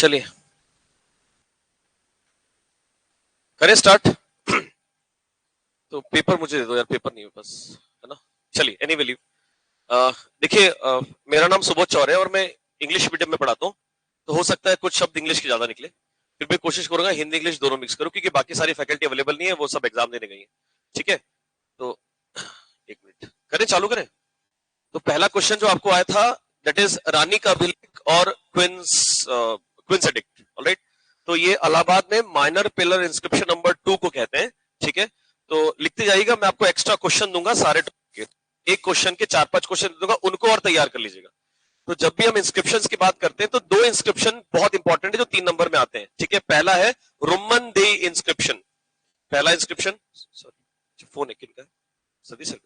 चलिए करें स्टार्ट। तो पेपर मुझे दे दो यार, पेपर नहीं है बस, है ना। चलिए एनीवे लीव। देखिए, मेरा नाम सुबोध चौरे है और मैं इंग्लिश मीडियम में पढ़ाता हूँ। तो हो सकता है कुछ शब्द इंग्लिश के ज्यादा निकले, फिर भी कोशिश करूंगा हिंदी इंग्लिश दोनों मिक्स करूँ, क्योंकि बाकी सारी फैकल्टी अवेलेबल नहीं है, वो सब एग्जाम देने गई है। ठीक है, तो एक मिनट करें, चालू करें। तो पहला क्वेश्चन जो आपको आया था, दैट इज रानी का अभिलेख और क्वींस एडिक्ट। ऑलराइट, तो ये इलाहाबाद में माइनर पिलर इंस्क्रिप्शन नंबर 2 को कहते हैं। ठीक है, तो लिखते जाइएगा, मैं आपको एक्स्ट्रा क्वेश्चन दूंगा सारे के, एक क्वेश्चन के 4-5 क्वेश्चन दूंगा, उनको और तैयार कर लीजिएगा। तो जब भी हम इंस्क्रिप्शंस की बात करते हैं तो दो इंस्क्रिप्शन बहुत इंपॉर्टेंट है जो 3 नंबर में आते हैं। ठीक है, पहला है रुमन दे इंस्क्रिप्शन। पहला इंस्क्रिप्शन, सॉरी फोन है किनका, सदी सर।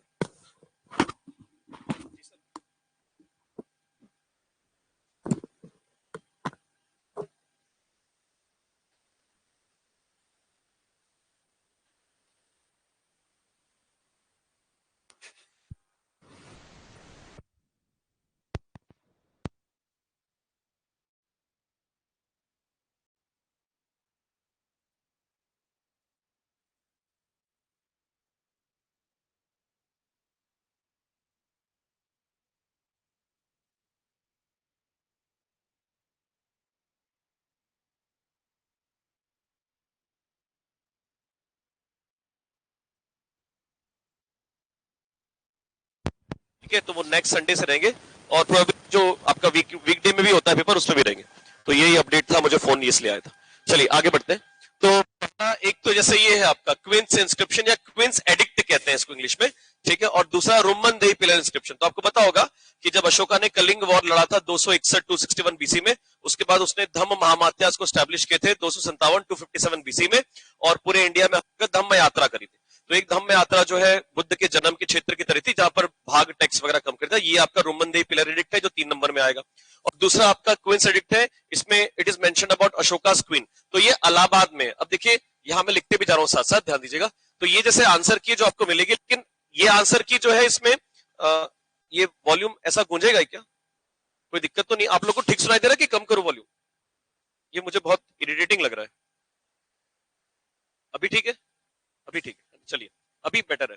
ठीक है, तो वो नेक्स्ट संडे से रहेंगे और प्रोबेबली जो आपका वीकडे में भी होता है पेपर, उसमें भी रहेंगे। तो यही अपडेट था, मुझे फोन इसलिए आया था। चलिए आगे बढ़ते हैं। तो पहला एक तो जैसे ये है आपका क्वींस इंस्क्रिप्शन या क्वींस एडिक्ट कहते हैं इसको इंग्लिश में। ठीक है, और दूसरा रोमन दे पिलर इंस्क्रिप्शन। तो आपको पता होगा कि जब अशोका ने कलिंग वॉर लड़ा था 261-261 बीसी में, उसके बाद उसने धम्म महामात्यास को स्टैब्लिश किए थे 257-257 बीसी में, और पूरे इंडिया में धम्म यात्रा करी थी। तो एक धम्म यात्रा जो है बुद्ध के जन्म के क्षेत्र की तरह थी, जहां पर भाग टैक्स वगैरह कम करता है। ये आपका रोमन दे पिलर एडिक्ट है जो 3 नंबर में आएगा। और दूसरा आपका क्वींस एडिक्ट है, इसमें it is mention about Ashoka's queen. तो ये इलाहाबाद में, अब देखिए यहां मैं लिखते भी जा रहा हूं साथ साथ, ध्यान दीजिएगा। तो ये जैसे आंसर की जो आपको मिलेगी, लेकिन ये आंसर की जो है इसमें ये वॉल्यूम ऐसा गूंजेगा क्या? कोई दिक्कत तो नहीं? आप लोग को ठीक सुनाई दे रहा है कि कम करो वॉल्यूम? ये मुझे बहुत इरिटेटिंग लग रहा है। अभी ठीक है? अभी ठीक है, चलिए अभी बेटर है।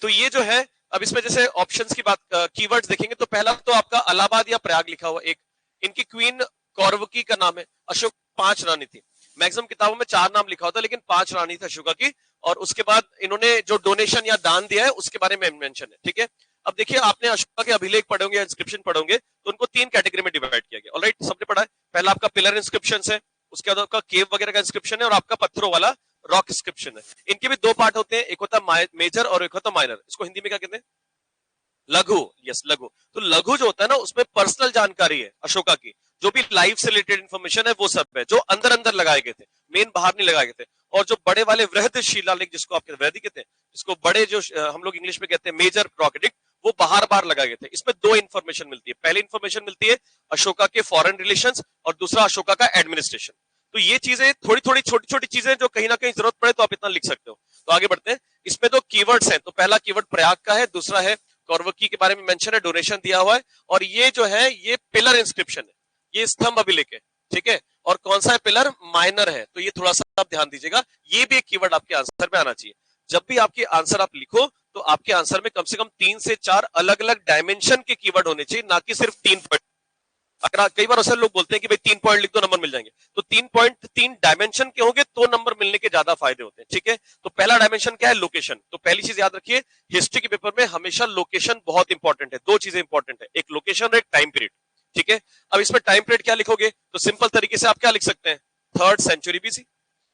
तो ये जो है, अब इसमें जैसे ऑप्शंस की बात, कीवर्ड्स देखेंगे तो पहला तो आपका इलाहाबाद या प्रयाग लिखा हुआ। एक इनकी क्वीन कौरवकी का नाम है। अशोक 5 रानी थी, मैक्सिमम किताबों में 4 नाम लिखा होता है, लेकिन 5 रानी थी अशोका की। और उसके बाद इन्होंने जो डोनेशन या दान दिया है उसके बारे में मेंशन है। ठीक है, अब देखिए आपने अशोका के अभिलेख पढ़ोगे या इंस्क्रिप्शन पढ़ोगे तो उनको 3 कैटेगरी में डिवाइड किया गया। ऑलराइट, सबने पढ़ा है। पहला आपका पिलर इंस्क्रिप्शन है, उसके बाद आपका केव वगैरह का इंस्क्रिप्शन है, और आपका पत्थरों वाला रॉक इंस्क्रिप्शन है। इनके भी 2 पार्ट होते हैं, एक होता है मेजर और एक होता है माइनर। इसको हिंदी में क्या कहते हैं? लघु। यस, लघु। तो लघु जो होता है ना, उसमें पर्सनल जानकारी है अशोका की, जो भी लाइफ से रिलेटेड इंफॉर्मेशन है वो सब है, जो अंदर अंदर लगाए गए थे, मेन बाहर नहीं लगाए गए थे। और जो बड़े वाले वृहद शिलालेख, जिसको आप वृहदी कहते हैं, जिसको बड़े जो हम लोग इंग्लिश में कहते हैं मेजर रॉक एडिक्ट, वो बाहर बाहर लगाए गए थे। इसमें 2 इंफॉर्मेशन मिलती है। पहली इंफॉर्मेशन मिलती है अशोका के फॉरेन रिलेशंस, और दूसरा अशोका का एडमिनिस्ट्रेशन। तो ये चीजें थोड़ी थोड़ी छोटी छोटी चीजें जो कहीं ना कहीं जरूरत पड़े तो आप इतना लिख सकते हो। तो आगे बढ़ते हैं। इसमें 2 कीवर्ड्स हैं। तो पहला कीवर्ड प्रयाग का है, दूसरा है कौरवकी के बारे में मेंशन है, डोनेशन दिया हुआ है। और ये जो है ये पिलर इंस्क्रिप्शन है, ये स्तंभ अभिलेख है। ठीक है, और कौन सा है? पिलर माइनर है। तो ये थोड़ा सा आप ध्यान दीजिएगा, ये भी एक कीवर्ड आपके आंसर में आना चाहिए। जब भी आपके आंसर आप लिखो तो आपके आंसर में कम से कम 3 से 4 अलग अलग डायमेंशन के कीवर्ड होने चाहिए, ना कि सिर्फ 3 पॉइंट। अगर कई बार ऐसे लोग बोलते हैं कि भाई 3 पॉइंट लिख दो नंबर मिल जाएंगे, तो 3 पॉइंट 3 डायमेंशन के होंगे तो नंबर मिलने के ज्यादा फायदे होते हैं। ठीक है, तो पहला डायमेंशन क्या है? लोकेशन। तो पहली चीज याद रखिए, हिस्ट्री के पेपर में हमेशा लोकेशन बहुत इंपॉर्टेंट है। 2 चीजें इंपॉर्टेंट है, एक लोकेशन और एक टाइम पीरियड। ठीक है, अब इसमें टाइम पीरियड क्या लिखोगे? तो सिंपल तरीके से आप क्या लिख सकते हैं? 3rd century BC.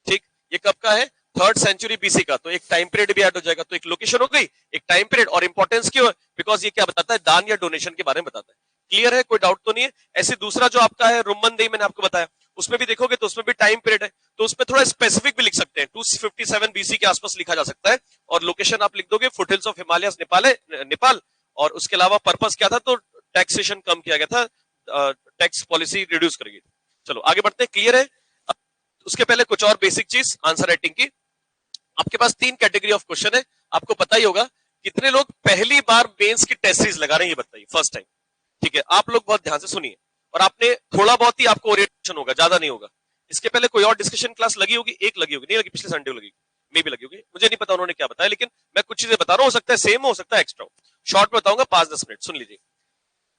ठीक, ये कब का है? 3rd सेंचुरी बीसी का। तो एक टाइम पीरियड भी ऐड हो जाएगा। तो एक लोकेशन हो गई, एक टाइम पीरियड। और इंपॉर्टेंस क्यों? बिकॉज ये क्या बताता है? दान या डोनेशन के बारे में बताता है। क्लियर है? कोई डाउट तो नहीं है? ऐसे दूसरा जो आपका है रोमन दे, मैंने आपको बताया, उसमें भी देखोगे तो उसमें भी टाइम पीरियड है। तो उसमें थोड़ा स्पेसिफिक भी लिख सकते हैं, 257 बीसी के आसपास लिखा जा सकता है। और लोकेशन आप लिख दोगे फुटहिल्स ऑफ हिमालयस, नेपाल। और उसके अलावा पर्पस क्या था? तो टैक्सेशन कम किया गया था, टैक्स पॉलिसी रिड्यूस करेगी। चलो आगे बढ़ते हैं। क्लियर है? उसके पहले कुछ और बेसिक चीज आंसर राइटिंग की। आपके पास 3 कैटेगरी ऑफ क्वेश्चन है, आपको पता ही होगा। कितने लोग पहली बार मेंस की टेस्ट सीरीज लगा रहे हैं ये बताइए, फर्स्ट टाइम? ठीक है, आप लोग बहुत ध्यान से सुनिए और आपने थोड़ा बहुत ही आपको ओरिएंटेशन होगा, ज्यादा नहीं होगा। इसके पहले कोई और डिस्कशन क्लास लगी होगी, एक लगी होगी, नहीं लगी, पिछले संडे लगी, मे भी लगी होगी, मुझे नहीं पता उन्होंने क्या बताया, लेकिन मैं कुछ चीजें बता रहा हूं, हो सकता है सेम हो सकता है एक्स्ट्रा। शॉर्ट में बताऊंगा 5-10 मिनट, सुन लीजिए।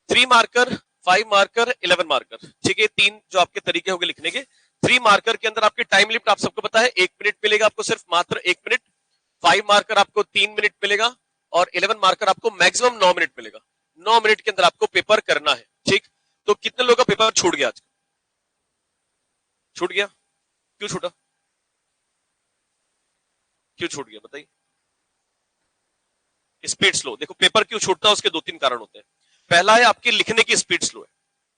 3 मार्कर, 5 मार्कर, 11 मार्कर, ठीक है, 3 जो आपके तरीके होंगे लिखने के। 3 मार्कर के अंदर आपकी टाइम लिमिट आप सबको पता है, 1 मिनट मिलेगा आपको, सिर्फ मात्र 1 मिनट। 5 मार्कर आपको 3 मिनट मिलेगा और 11 मार्कर आपको मैक्सिमम 9 मिनट मिलेगा। 9 मिनट के अंदर आपको पेपर करना है, ठीक। तो कितने लोगों का पेपर छूट गया आज? छूट गया? क्यों छूटा? क्यों छूट गया बताइए? Speed slow. देखो पेपर क्यों छूटता है, उसके 2-3 कारण होते हैं। पहला है आपकी लिखने की स्पीड स्लो है,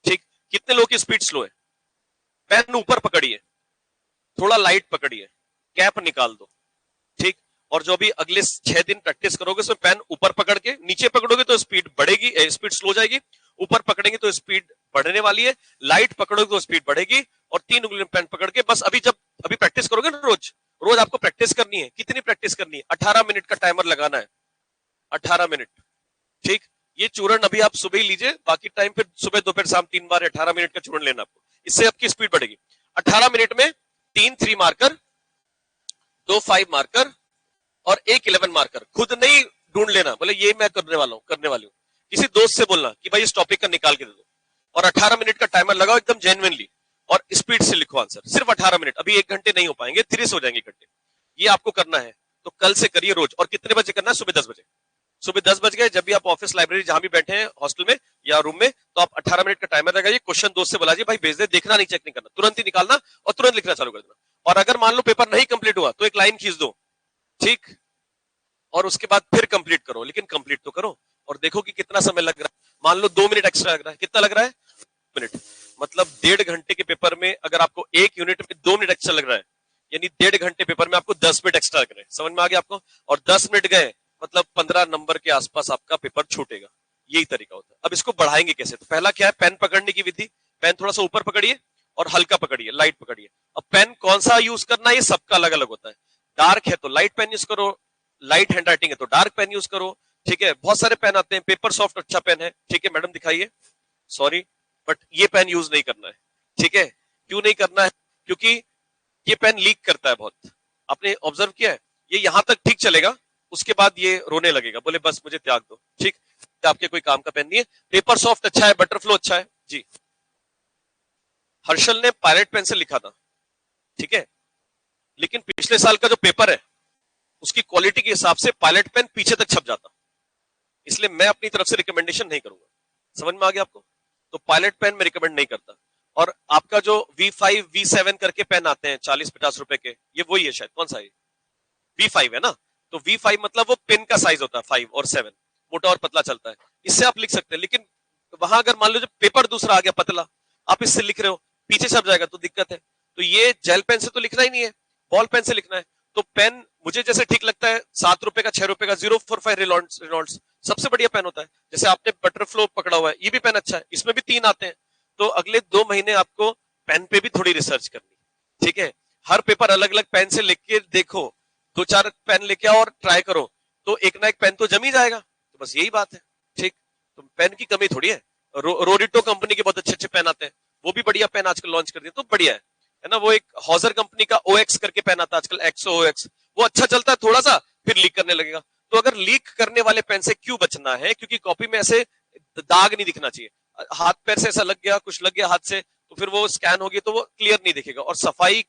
ठीक। कितने लोगों की स्पीड स्लो है? पेन ऊपर पकड़िए, थोड़ा लाइट पकड़िए, कैप निकाल दो, ठीक। और जो भी अगले 6 दिन प्रैक्टिस करोगे उसमें पेन ऊपर पकड़ के, नीचे पकड़ोगे तो स्पीड बढ़ेगी, स्पीड स्लो जाएगी, ऊपर पकड़ेंगे तो स्पीड बढ़ने वाली है, लाइट पकड़ोगे तो स्पीड बढ़ेगी, और 3 उंगली में पेन पकड़ के बस अभी प्रैक्टिस करोगे ना, रोज रोज आपको प्रैक्टिस करनी है। कितनी प्रैक्टिस करनी है? 18 मिनट का टाइमर लगाना है, 18 मिनट, ठीक। ये चूर्ण अभी आप सुबह ही लीजिए, बाकी टाइम फिर सुबह दोपहर शाम 3 बार 18 मिनट का चूर्ण लेना आपको, इससे आपकी स्पीड बढ़ेगी। 18 मिनट में 3 3 मार्कर, 2 5 मार्कर और 1 11 मार्कर। खुद नहीं ढूंढ लेना, बोले ये मैं करने वाली हूँ, किसी दोस्त से बोलना कि भाई इस टॉपिक का निकाल के दे दो, और 18 मिनट का टाइमर लगाओ एकदम जेन्युइनली, और स्पीड से लिखो आंसर, सिर्फ 18 मिनट। अभी 1 घंटे नहीं हो पाएंगे, 30 हो जाएंगे घंटे। ये आपको करना है, तो कल से करिए रोज। और कितने बजे करना है? सुबह 10 बजे। सुबह 10 बज गए, जब भी आप ऑफिस, लाइब्रेरी, जहां भी बैठे हैं, हॉस्टल में या रूम में, तो आप 18 मिनट का टाइमर लगाइए। क्वेश्चन दोस्त से बुलाइए, भाई भेज दे, देखना नहीं, चेक नहीं करना, तुरंत ही निकालना और तुरंत लिखना चालू कर देना। और अगर मान लो पेपर नहीं कंप्लीट हुआ तो एक लाइन खींच दो, ठीक, और उसके बाद फिर कंप्लीट करो, लेकिन कंप्लीट तो करो। और देखो कि कितना समय लग रहा है। मान लो 2 मिनट एक्स्ट्रा लग रहा है, कितना लग रहा है? मिनट, मतलब 1.5 घंटे के पेपर में अगर आपको 1 यूनिट में 2 मिनट एक्स्ट्रा लग रहा है, यानी 1.5 घंटे पेपर में आपको 10 मिनट एक्स्ट्रा लग रहे हैं। समझ में आ गया आपको? और 10 मिनट गए मतलब 15 नंबर के आसपास आपका पेपर छूटेगा। यही तरीका होता है। अब इसको बढ़ाएंगे कैसे? तो पहला क्या है? पेन पकड़ने की विधि। पेन थोड़ा सा ऊपर पकड़िए और हल्का पकड़िए, लाइट पकड़िए। अब पेन कौन सा यूज करना है, ये सबका अलग अलग होता है। डार्क है तो लाइट पेन यूज करो, लाइट हैंड राइटिंग है तो डार्क पेन यूज करो, ठीक है। बहुत सारे पेन आते हैं, पेपर सॉफ्ट अच्छा पेन है, ठीक है मैडम दिखाइए, सॉरी, बट ये पेन यूज नहीं करना है, ठीक है। क्यों नहीं करना है? क्योंकि ये पेन लीक करता है बहुत। आपने ऑब्जर्व किया है? ये यहां तक ठीक चलेगा, उसके बाद ये रोने लगेगा, बोले बस मुझे त्याग दो, ठीक। आपके कोई काम का पेन नहीं है। पेपर सॉफ्ट अच्छा है, बटरफ्लो अच्छा है जी। हर्षल ने पायलट पेन से लिखा था, ठीक है, लेकिन पिछले साल का जो पेपर है उसकी क्वालिटी के हिसाब से पायलट पेन पीछे तक छप जाता, इसलिए मैं अपनी तरफ से रिकमेंडेशन नहीं करूंगा। समझ में आ गया आपको? तो पायलट पेन में रिकमेंड नहीं करता। और आपका जो V5 V7 करके पेन आते हैं 40-50 रुपए के, ये वही है शायद, कौन सा है? V5 है ना? तो V5 मतलब वो पेन का साइज होता है, 5 और 7 मोटा और पतला चलता है, इससे आप लिख सकते हैं। लेकिन वहां अगर मान लो जब पेपर दूसरा आ गया पतला, आप इससे लिख रहे हो, पीछे छप जाएगा तो दिक्कत है। तो ये जेल पेन से तो लिखना ही नहीं है, बॉल पेन से लिखना है। तो पेन मुझे जैसे ठीक लगता है, 7 रुपए का, 6 रुपए का 045 रेनॉल्ड्स सबसे बढ़िया पेन होता है। जैसे आपने बटरफ्लो पकड़ा हुआ है, ये भी पेन अच्छा है, इसमें भी 3 आते हैं। तो अगले 2 महीने आपको पेन पे भी थोड़ी रिसर्च करनी, ठीक है। हर पेपर अलग अलग पेन से लेके देखो, 2-4 पेन लेके आओ और ट्राई करो, तो एक ना एक पेन तो जम ही जाएगा। तो बस यही बात है, ठीक। तो पेन की कमी थोड़ी है। रोडिटो कंपनी के बहुत अच्छे अच्छे पेन आते हैं, वो भी बढ़िया पेन आजकल लॉन्च कर दिए, तो बढ़िया है ना। वो एक हॉजर कंपनी का OX करके पेन आता है आजकल, XOX, वो अच्छा चलता है थोड़ा सा, फिर लीक करने लगेगा। तो अगर लीक करने वाले पेन से क्यों बचना है? क्योंकि कॉपी में ऐसे दाग नहीं दिखना चाहिए। हाथ पैर से ऐसा लग गया, कुछ लग गया हाथ से, तो फिर वो स्कैन होगी तो वो क्लियर नहीं दिखेगा। और सफाई,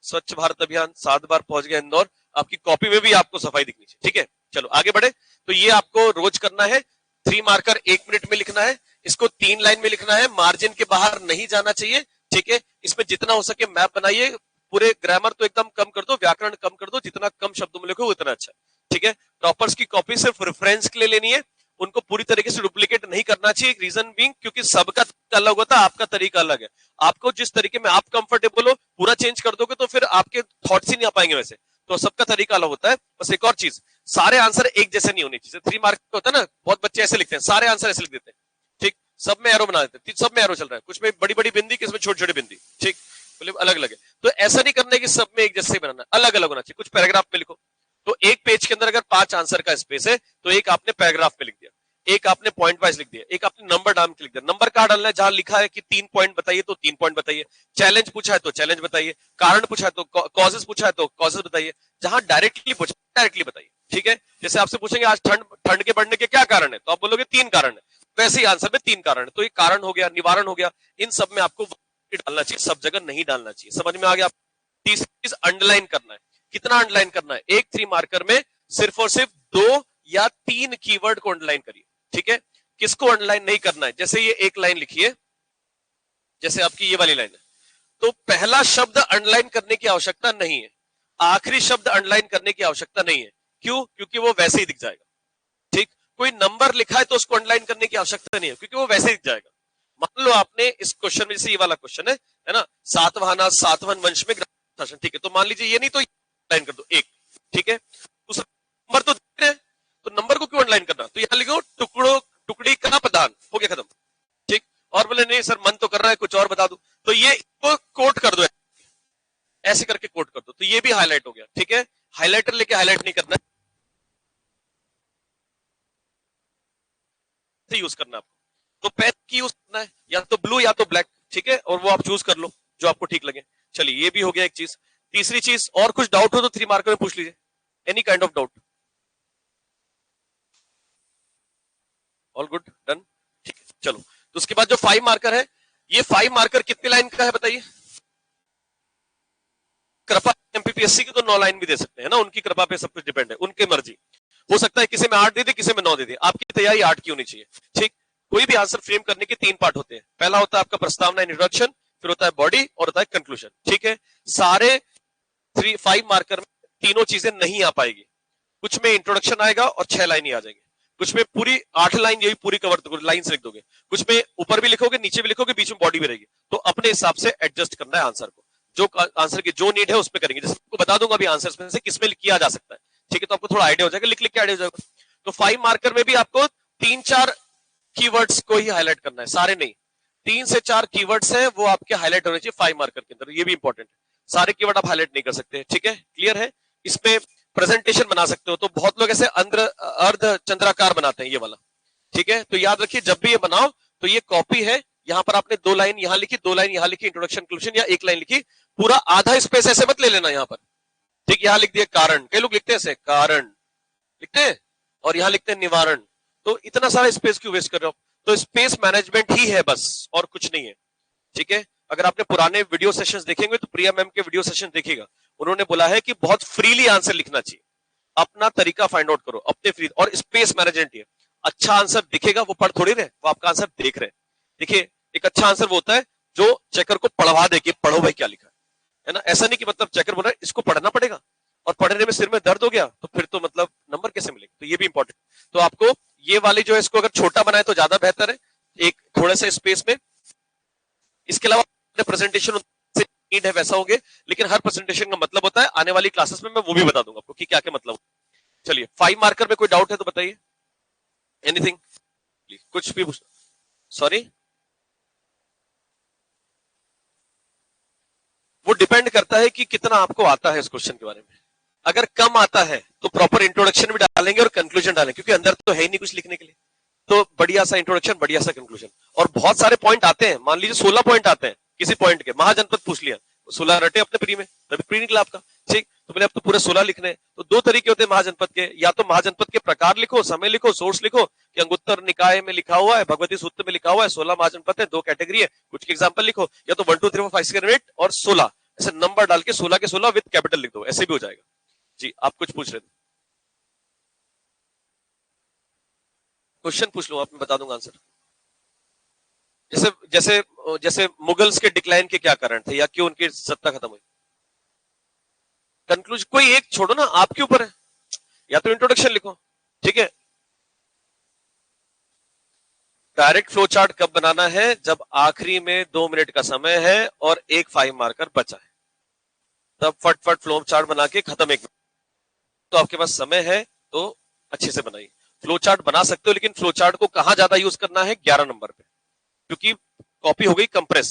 स्वच्छ भारत अभियान 7 बार पहुंच गया इंदौर, आपकी कॉपी में भी आपको सफाई दिखनी चाहिए, ठीक है। चलो आगे बढ़े। तो ये आपको रोज करना है। 3 मार्कर 1 मिनट में लिखना है, इसको 3 लाइन में लिखना है, मार्जिन के बाहर नहीं जाना चाहिए, ठीक है। इसमें जितना हो सके मैप बनाइए, पूरे ग्रामर तो एकदम कम कर दो, व्याकरण कम कर दो, जितना कम शब्दों में लिखो उतना अच्छा, ठीक है। टॉपर्स की कॉपी सिर्फ रेफरेंस के लिए लेनी है, उनको पूरी तरीके से डुप्लीकेट नहीं करना चाहिए। रीजन बीइंग, क्योंकि सबका अलग होता है, आपका तरीका अलग है। आपको जिस तरीके में आप कंफर्टेबल हो, पूरा चेंज कर दोगे तो फिर आपके थॉट्स ही नहीं आ पाएंगे वैसे। तो सबका तरीका अलग होता है। बस एक और चीज, सारे आंसर एक जैसे नहीं होने चाहिए। 3 मार्क होता है ना, बहुत बच्चे ऐसे लिखते हैं, सारे आंसर ऐसे लिख देते हैं, ठीक। सब में एरो बना देते हैं, सब में एरो चल रहा है, कुछ में बड़ी बड़ी बिंदी, किसमें छोटी छोटी बिंदी, ठीक, मतलब अलग अलग है। तो ऐसा नहीं करना है कि सब में एक जैसे ही बनाना, अलग अलग होना चाहिए। कुछ पैराग्राफ में लिखो, तो एक पेज के अंदर अगर 5 आंसर का स्पेस है तो एक आपने पैराग्राफ में लिख दिया। एक आपने पॉइंट वाइज लिख दिया, एक आपने नंबर डाल के लिख दिया। नंबर कहाँ डालना है? जहां लिखा है कि 3 पॉइंट बताइए तो 3 पॉइंट बताइए, चैलेंज पूछा है तो चैलेंज बताइए, कारण पूछा है तो कॉजेस पूछा है तो कॉजेस बताइए, जहां डायरेक्टली पूछा डायरेक्टली बताइए। ठीक है, जैसे आपसे पूछेंगे आज ठंड के बढ़ने के क्या कारण है, तो आप बोलोगे 3 कारण है, वैसे ही आंसर में 3 कारण है। तो ये कारण हो गया, निवारण हो गया, इन सब में आपको डालना चाहिए, सब जगह नहीं डालना चाहिए। समझ में आ गया? तीसरी चीज अंडरलाइन करना है। कितना अंडरलाइन करना है? एक 3 मार्कर में सिर्फ और सिर्फ 2 या 3 कीवर्ड को अंडरलाइन करिए। ठीक है, किसको अंडरलाइन नहीं करना है? जैसे ये एक लाइन लिखिए, जैसे आपकी ये वाली लाइन है, तो पहला शब्द अंडरलाइन करने की आवश्यकता नहीं है, आखिरी शब्द अंडरलाइन करने की आवश्यकता नहीं है। क्यों? क्योंकि वो वैसे ही दिख जाएगा। ठीक, कोई नंबर लिखा है तो उसको अंडरलाइन करने की आवश्यकता नहीं है, क्योंकि वो वैसे ही दिख जाएगा। मान लो आपने इस क्वेश्चन में, जैसे ये वाला क्वेश्चन है ना, सातवाहना सातवाहन वंश में शासन, ठीक है, तो मान लीजिए ये नहीं तो अंडरलाइन कर दो एक। ठीक है, दूसरा नंबर तो दिख रहे हैं, तो नंबर को क्यों अंडरलाइन करना? तो यहां लिखो टुकड़ी का प्रदान, हो गया खत्म। ठीक, और बोले नहीं सर मन तो कर रहा है कुछ और बता दो, तो ये कोट कर दो, ऐसे करके कोट कर दो, तो ये भी हाईलाइट हो गया। ठीक है, हाईलाइटर लेके हाईलाइट नहीं करना, यूज करना आपको। तो पेन की यूज करना है, या तो ब्लू या तो ब्लैक। ठीक है, और वो आप चूज कर लो जो आपको ठीक लगे। चलिए, ये भी हो गया एक चीज। तीसरी चीज, और कुछ डाउट हो तो 3 मार्कर में पूछ लीजिए, any kind of doubt. All good, done. ठीक है, चलो, तो उसके बाद जो 5 मार्कर है, ये 5 मार्कर कितनी लाइन का है बताइए? कृपा एमपीपीएससी की तो 9 लाइन भी दे सकते हैं ना, उनकी कृपा पे सब कुछ डिपेंड है, उनकी मर्जी। हो सकता है किसी में 8 दे दे, किसी में 9 दे दे, आपकी तैयारी 8 की होनी चाहिए। ठीक, कोई भी आंसर फ्रेम करने के 3 पार्ट होते हैं। पहला होता है आपका प्रस्तावना, इंट्रोडक्शन, फिर होता है बॉडी, और होता है कंक्लूजन। ठीक है, सारे 5 मार्कर में तीनों चीजें नहीं आ पाएगी। कुछ में इंट्रोडक्शन आएगा और 6 लाइन ही आ जाएंगे, कुछ में पूरी 8 लाइन, यही पूरी कवर लाइन से लिख दोगे, कुछ में ऊपर भी लिखोगे नीचे भी लिखोगे, बीच में बॉडी भी रहेगी। तो अपने हिसाब से एडजस्ट करना है आंसर को, जो आंसर की जो नीड है उस पर करेंगे। जैसे आपको बता दूंगा अभी आंसर में से किसमें किया जा सकता है। ठीक है, तो आपको थोड़ा आइडिया हो जाएगा, लिख लिख के आइडिया हो जाएगा। तो 5 मार्कर में भी आपको 3-4 कीवर्ड्स को ही हाईलाइट करना है, सारे नहीं। 3 से 4 कीवर्ड्स हैं, वो आपके हाईलाइट होने चाहिए 5 मार्कर के अंदर, ये भी इंपॉर्टेंट है। सारे कीवर्ड आप हाईलाइट नहीं कर सकते। ठीक है, क्लियर है? इसमें प्रेजेंटेशन बना सकते हो, तो बहुत लोग ऐसे अर्ध चंद्राकार बनाते हैं ये वाला। ठीक है, तो याद रखिए जब भी ये बनाओ तो ये कॉपी है, यहां पर आपने 2 लाइन यहां लिखी, 2 लाइन यहां लिखी इंट्रोडक्शन कंक्लूजन, या 1 लाइन लिखी, पूरा आधा स्पेस ऐसे मत ले लेना यहां पर। ठीक, यहां लिख दिया कारण, कई लोग लिखते हैं ऐसे कारण लिखते हैं, और यहां लिखते हैं निवारण, तो इतना सारा स्पेस क्यों वेस्ट कर रहे हो? तो स्पेस मैनेजमेंट ही है बस, और कुछ नहीं है। ठीक है, अगर आपने पुराने वीडियो सेशंस देखेंगे तो प्रिया मैम के वीडियो सेशन देखिएगा, उन्होंने बोला है कि बहुत फ्रीली आंसर लिखना चाहिए, अपना तरीका फाइंड आउट करो अपने फ्री, और स्पेस मैनेजमेंट है। अच्छा आंसर दिखेगा, वो पढ़ थोड़ी रहे, वो आपका आंसर देख रहे। देखिए, एक अच्छा आंसर वो होता है जो चेकर को पढ़वा दे कि पढ़ो भाई क्या लिखा है ना। ऐसा नहीं कि मतलब चेकर बोल रहा है इसको पढ़ना पड़ेगा, और पढ़ने में सिर में दर्द हो गया तो फिर तो मतलब नंबर कैसे मिलेंगे? तो ये भी इंपॉर्टेंट। तो आपको ये वाली जो है, इसको अगर छोटा बनाए तो ज्यादा बेहतर है, एक थोड़ा सा स्पेस में। इसके अलावा प्रेजेंटेशन नीड है वैसा होंगे, लेकिन हर प्रेजेंटेशन का मतलब होता है, आने वाली क्लासेस में मैं वो भी बता दूंगा आपको कि क्या क्या मतलब। चलिए, 5 मार्कर में कोई डाउट है तो बताइए, एनीथिंग, कुछ भी पूछ। सॉरी, वो डिपेंड करता है कि कितना आपको आता है इस क्वेश्चन के बारे में। अगर कम आता है तो प्रॉपर इंट्रोडक्शन भी डालेंगे और कंक्लूजन डालेंगे, क्योंकि अंदर तो है ही नहीं कुछ लिखने के लिए। तो बढ़िया सा इंट्रोडक्शन, बढ़िया सा कंक्लूजन, और बहुत सारे पॉइंट आते हैं, मान लीजिए 16 पॉइंट आते हैं किसी पॉइंट के। महाजनपद पूछ लिया, 16 रटे अपने प्री में, तभी प्री निकला आपका। ठीक, तो बोले अब तो पूरे 16 लिखने हैं। तो 2 तरीके होते हैं महाजनपद के, या तो महाजनपद के प्रकार लिखो, समय लिखो, सोर्स लिखो, कि अंगुत्तर निकाय में लिखा हुआ है, भगवती सूत्र में लिखा हुआ है 16 महाजनपद है, 2 कैटेगरी है, कुछ के एग्जाम्पल लिखो, या तो 1 2 3 4 5 6 7 8 और 16 ऐसे नंबर डाल के 16 के 16 विद कैपिटल लिख दो, ऐसे भी हो जाएगा। जी, आप कुछ पूछ रहे थे? क्वेश्चन पूछ लो, आप मैं बता दूंगा आंसर। जैसे जैसे जैसे मुगल्स के डिक्लाइन के क्या कारण थे, या क्यों उनकी सत्ता खत्म हुई? कंक्लूजन कोई एक छोड़ो ना, आपके ऊपर है, या तो इंट्रोडक्शन लिखो। ठीक है, डायरेक्ट फ्लो चार्ट कब बनाना है? जब आखिरी में 2 मिनट का समय है और एक 5 मार्कर बचा है, तब फट फ्लो चार्ट बना के खत्म 1 मिनट। तो आपके पास समय है तो अच्छे से बनाइए। फ्लो चार्ट बना सकते हो, लेकिन फ्लो चार्ट को कहां ज्यादा यूज करना है? 11 नंबर पे, क्योंकि कॉपी हो गई कंप्रेस,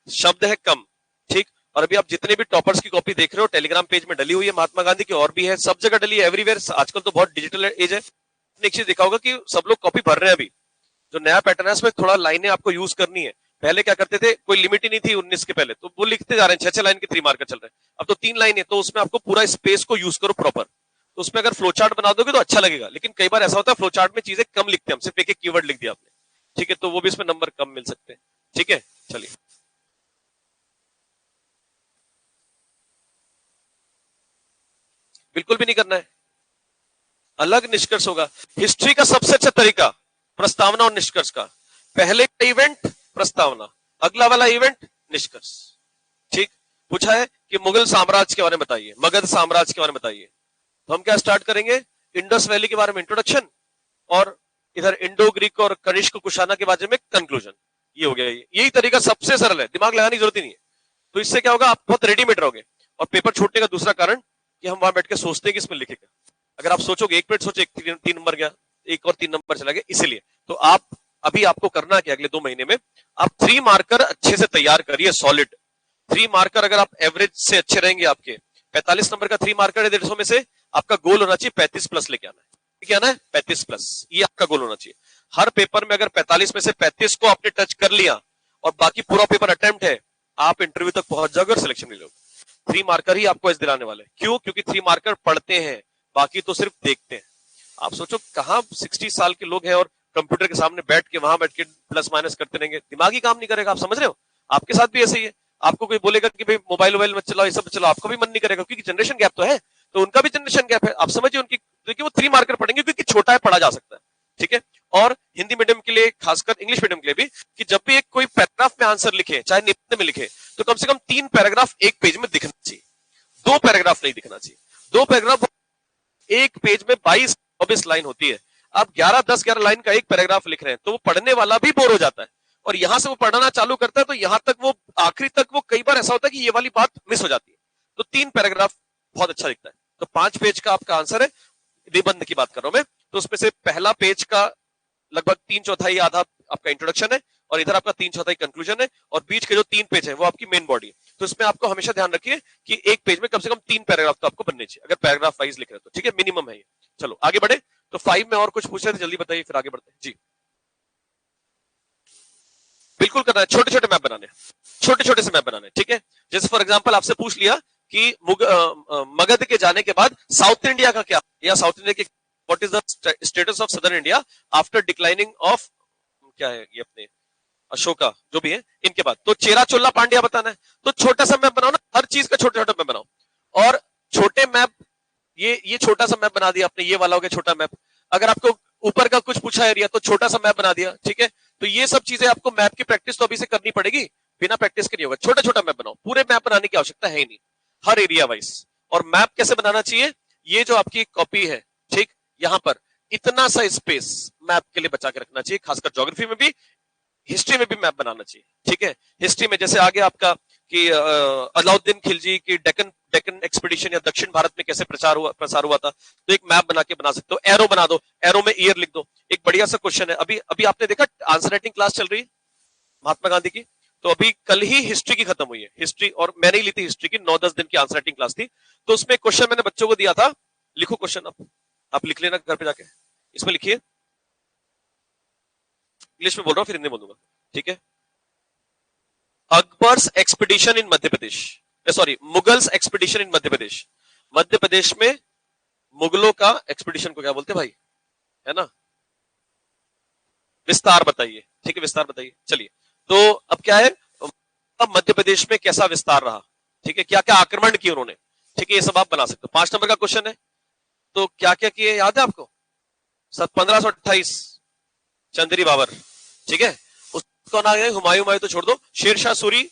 शब्द है कम। ठीक, और अभी आप जितने भी टॉपर्स की कॉपी देख रहे हो टेलीग्राम पेज में डली हुई है, महात्मा गांधी की और भी है, सब जगह डली है, एवरीवेयर। आजकल तो बहुत डिजिटल एज है, आपने एक चीज देखा होगा कि सब लोग कॉपी भर रहे हैं अभी, जो नया पैटर्न है उसमें थोड़ा लाइनें आपको यूज करनी है। पहले क्या करते थे, कोई लिमिट ही नहीं थी 19 के पहले, तो वो लिखते जा रहे हैं 6-6 लाइन के 3 मार्कर चल रहे हैं। अब तो 3 लाइन है, तो उसमें आपको पूरा स्पेस को यूज करो प्रॉपर। तो उसमें अगर फ्लो चार्ट बना दोगे तो अच्छा लगेगा, लेकिन कई बार ऐसा होता है फ्लो चार्ट में चीजें कम लिखते हैं, हम सिर्फ एक कीवर्ड लिख दिया आपने, ठीक है, तो वो भी इसमें नंबर कम मिल सकते हैं। ठीक है, चलिए बिल्कुल भी नहीं करना है, अलग निष्कर्ष होगा। हिस्ट्री का सबसे अच्छा तरीका प्रस्तावना और निष्कर्ष का, पहले का इवेंट प्रस्तावना, अगला वाला इवेंट निष्कर्ष। ठीक, पूछा है कि मुगल साम्राज्य के बारे में बताइए, मगध साम्राज्य के बारे में बताइए, तो हम क्या स्टार्ट करेंगे, इंडस वैली के बारे में इंट्रोडक्शन, और इधर इंडो ग्रीक और कनिष्क कुशाना के बारे में कंक्लूजन। ये हो गया, यही तरीका सबसे सरल है, दिमाग लगाने की जरूरत ही नहीं है। तो इससे क्या होगा, आप बहुत रेडीमेड रहोगे। और पेपर छूटने का दूसरा कारण कि हम वहां बैठ के सोचते हैं कि इसमें लिखेगा, अगर आप सोचोगे 1 मिनट सोचे 3 नंबर गया, एक और 3 नंबर चला गया, इसीलिए तो आप अभी आपको करना क्या, अगले 2 महीने में आप 3 मार्कर अच्छे से तैयार करिए, सॉलिड 3 मार्कर। अगर आप एवरेज से अच्छे रहेंगे, आपके 45 नंबर का 3 मार्कर है 150 में से, आपका गोल होना चाहिए 35 प्लस लेके आना है। क्या आना है, 35 प्लस, ये आपका गोल होना चाहिए। हर पेपर में अगर 45 में से 35 को आपने टच कर लिया और बाकी पूरा पेपर अटेम्प्ट है, आप इंटरव्यू तक पहुंच जाओगे और सिलेक्शन मिल जाओगे। 3 मार्कर ही आपको इस दिलाने वाले, क्यों, क्योंकि 3 मार्कर पढ़ते हैं, बाकी तो सिर्फ देखते हैं। आप सोचो कहां 60 साल के लोग हैं और कंप्यूटर के सामने बैठ के वहां बैठ के प्लस माइनस करते रहेंगे, दिमाग ही काम नहीं करेगा। आप समझ रहे हो, आपके साथ भी ऐसे ही है। आपको कोई बोलेगा कि भाई मोबाइल मत चलाओ, ये सब चलाओ, आपका भी मन नहीं करेगा, क्योंकि जनरेशन गैप तो है, तो उनका भी जनरेशन गैप है। आप समझिए उनकी, क्योंकि वो 3 मार्कर पढ़ेंगे, क्योंकि छोटा है, पढ़ा जा सकता है। ठीक है, और हिंदी मीडियम के लिए, खासकर इंग्लिश मीडियम के लिए भी, कि जब भी एक कोई पैराग्राफ में आंसर लिखे, चाहे निबंध में लिखे, तो कम से कम 3 पैराग्राफ एक पेज में दिखना चाहिए, 2 पैराग्राफ नहीं दिखना चाहिए। 2 पैराग्राफ एक पेज में 22-24 लाइन होती है, आप 11-10-11 लाइन का एक पैराग्राफ लिख रहे हैं, तो वो पढ़ने वाला भी बोर हो जाता है, और यहां से वो पढ़ना चालू करता है, तो यहां तक वो आखिरी तक वो कई बार ऐसा होता है कि ये वाली बात मिस हो जाती है। तो 3 पैराग्राफ बहुत अच्छा दिखता है। तो 5 पेज का आपका आंसर है, निबंध की बात कर रहा हूं मैं, तो उसमें से पहला पेज का लगभग 3/4 आधा आपका इंट्रोडक्शन है, और इधर आपका 3/4 कंक्लूजन है, और बीच के जो 3 पेज है वो आपकी मेन बॉडी है। तो इसमें आपको हमेशा ध्यान रखिए कि एक पेज में कम से कम 3 पैराग्राफ तो आपको बनने चाहिए, अगर पैराग्राफ वाइज लिख रहे हो तो। ठीक है, मिनिमम है ये। चलो आगे बढ़े, तो 5 में और कुछ पूछ रहे थे, जल्दी बताइए, फिर आगे बढ़ते हैं जी। बिल्कुल करना है, छोटे छोटे मैप बनाने, छोटे छोटे से मैप बनाने। ठीक है, जैसे फॉर एग्जांपल आपसे पूछ लिया कि मगध के जाने के बाद साउथ इंडिया का क्या, या साउथ इंडिया के what is the status of southern India after declining of, क्या है ये अपने अशोका, जो भी है, इनके बाद, तो चेरा चोला पांड्या बताना है। तो छोटा सा मैप बनाओ ना, हर चीज का छोटा छोटा मैप बनाओ, और छोटे मैप, ये छोटा सा मैप बना दिया आपने, ये वाला हो गया छोटा मैप। अगर आपको ऊपर का कुछ पूछा एरिया, तो छोटा सा मैप बना दिया। ठीक है, तो ये सब चीजें आपको मैप की प्रैक्टिस तो अभी से करनी पड़ेगी, बिना प्रैक्टिस के नहीं होगा। छोटा छोटा मैप बनाओ, पूरे मैप बनाने की आवश्यकता है ही नहीं, हर एरिया वाइज। और मैप कैसे बनाना चाहिए, ये जो आपकी कॉपी है, ठीक, यहां पर इतना सा स्पेस मैप के लिए बचा के रखना चाहिए, खासकर ज्योग्राफी में भी, हिस्ट्री में भी मैप बनाना चाहिए। ठीक है, हिस्ट्री में जैसे आगे आपका कि अलाउद्दीन खिलजी की डेक्कन डेक्कन एक्सपीडिशन या दक्षिण भारत में कैसे प्रसार हुआ था, तो एक मैप बना के बना सकते हो। एरो बना दो, एरो में ईयर लिख दो। एक बढ़िया सा क्वेश्चन है, अभी अभी आपने देखा आंसर राइटिंग क्लास चल रही है महात्मा गांधी की, तो अभी कल ही हिस्ट्री की खत्म हुई है, हिस्ट्री, और मैंने ही ली थी हिस्ट्री की, 9-10 दिन की आंसर राइटिंग क्लास थी। तो उसमें क्वेश्चन मैंने बच्चों को दिया था, लिखो क्वेश्चन, आप लिख लेना घर पे जाके, इसमें लिखिए, इंग्लिश में बोल रहा हूं फिर हिंदी बोलूंगा। ठीक है, अकबर्स एक्सपीडिशन इन Madhya Pradesh, sorry, Mughals expedition इन मध्य प्रदेश। मध्य प्रदेश में मुगलों का एक्सपीडिशन को क्या बोलते हैं भाई, है ना, विस्तार बताइए। ठीक है, विस्तार बताइए। चलिए, तो अब क्या है, अब मध्य प्रदेश में कैसा विस्तार रहा, ठीक है, क्या क्या आक्रमण किए उन्होंने, ठीक है, ये सब आप बना सकते हो। 5 नंबर का क्वेश्चन है, तो क्या क्या किए याद है आपको, 1528 चंदेरी बाबर, ठीक है, उसको ना हुमायूं हुमायूं तो छोड़ दो, शेरशाह सूरी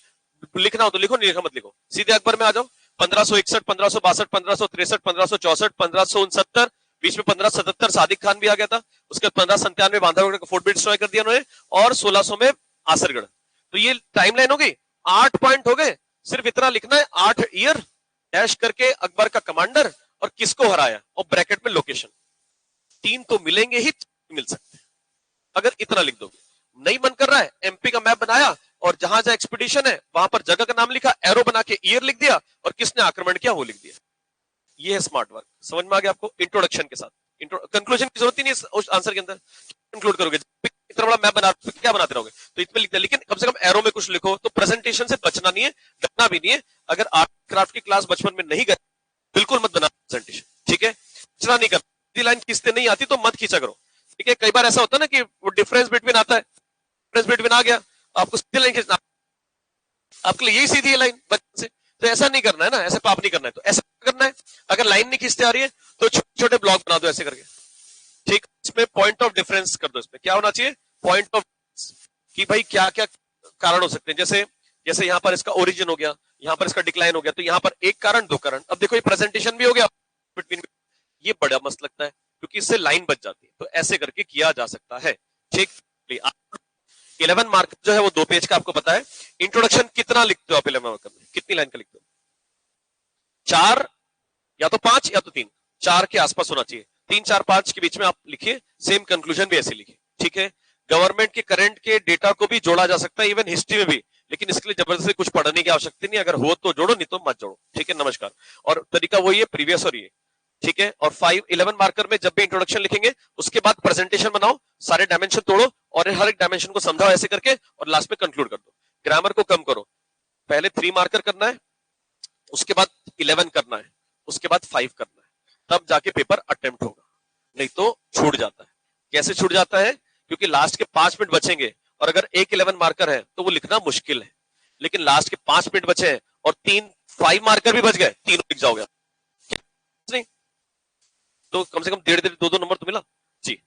लिखना हो तो लिखो, नहीं लिखा मत लिखो, सीधे अकबर में आ जाओ। 1561, 1562, 1563, 1564, 1569, बीच में 1577 सादिक खान भी आ गया था, उसके बाद 1597 बांधवगढ़ का फोर्ट भी डिस्ट्रॉय कर दिया उन्होंने, और 1600 में आसरगढ़। तो ये टाइमलाइन हो गई, 8 पॉइंट हो गए, सिर्फ इतना लिखना है, 8 ईयर डैश करके अकबर का कमांडर और किसको हराया, और ब्रैकेट में लोकेशन। 3 तो मिलेंगे ही, मिल सकते हैं अगर इतना लिख दोगे। नहीं मन कर रहा है, एमपी का मैप बनाया और जहां जहां एक्सपीडिशन है वहां पर जगह का नाम लिखा, एरो बना के ईयर लिख दिया, और किसने आक्रमण किया वो लिख दिया। ये है स्मार्ट वर्क। समझ में आ गया आपको, इंट्रोडक्शन के साथ। कंक्लूजन की जरूरत ही नहीं है उस आंसर के अंदर, इंक्लूड करोगे इतना बड़ा मैप बना तो क्या बनाते रहोगे, तो इसमें लिखते, लेकिन कम से कम एरो में कुछ लिखो। तो प्रेजेंटेशन से बचना नहीं है, डरना भी नहीं है। अगर आर्ट क्राफ्ट की क्लास बचपन में नहीं गए बिल्कुल मत बना प्रेजेंटेशन, ठीक है, खींचना नहीं करना, सीधी लाइन खींचते नहीं आती तो मत खींचा करो, ठीक है। कई बार ऐसा होता है ना कि वो डिफरेंस बिटवीन आता है, डिफरेंस बिटवीन आ गया, आपको सीधी लाइन खींचना, आपके लिए यही सीधी है लाइन बचपन से, तो ऐसा नहीं करना है ना, ऐसे पाप नहीं करना है। तो ऐसा करना है, अगर लाइन नहीं खींचते आ रही है तो छोटे छोटे ब्लॉक बना दो ऐसे करके, ठीक। इसमें पॉइंट ऑफ डिफरेंस कर दो, इसमें क्या होना चाहिए, पॉइंट ऑफ कि भाई क्या क्या कारण हो सकते हैं। जैसे जैसे यहाँ पर इसका ओरिजिन हो गया, यहाँ पर इसका डिक्लाइन हो गया, तो यहाँ पर एक कारण दो कारण। अब देखो ये प्रेजेंटेशन भी हो गया बिटवीन, ये बड़ा मस्त लगता है क्योंकि इससे लाइन बच जाती है, तो ऐसे करके किया जा सकता है, ठीक। 11 मार्क जो है वो 2 पेज का आपको पता है। इंट्रोडक्शन कितना लिखते हो आप 11 मार्क में, कितनी लाइन का लिखते हो, 4 या तो 5 या तो 3, 4 के आसपास होना चाहिए, 3 4 5 के बीच में आप लिखिए। सेम कंक्लूजन भी ऐसे लिखिए, ठीक है। गवर्नमेंट के करंट के डेटा को भी जोड़ा जा सकता है, इवन हिस्ट्री में भी, लेकिन इसके लिए जबरदस्ती कुछ पढ़ने की आवश्यकता नहीं, अगर हो तो जोड़ो, नहीं तो मत जोड़ो, ठीक है। नमस्कार। और तरीका वही है, प्रीवियस और ये, ठीक है। और 11 मार्कर में जब भी इंट्रोडक्शन लिखेंगे उसके बाद प्रेजेंटेशन बनाओ, सारे डायमेंशन तोड़ो और हर एक डायमेंशन को समझाओ ऐसे करके, और लास्ट में कंक्लूड कर दो। ग्रामर को कम करो, पहले 3 मार्कर करना है, उसके बाद 11 करना है, उसके बाद 5 करना है, तब जाके पेपर अटेम्प्ट होगा, नहीं तो छूट जाता है। कैसे छूट जाता है, क्योंकि लास्ट के 5 मिनट बचेंगे और अगर एक 11 मार्कर है तो वो लिखना मुश्किल है, लेकिन लास्ट के 5 मिनट बचे हैं और 5 मार्कर भी बच गए, तीनों लिख जाओगे नहीं, तो कम से कम 1.5 2 2 नंबर तो मिला जी।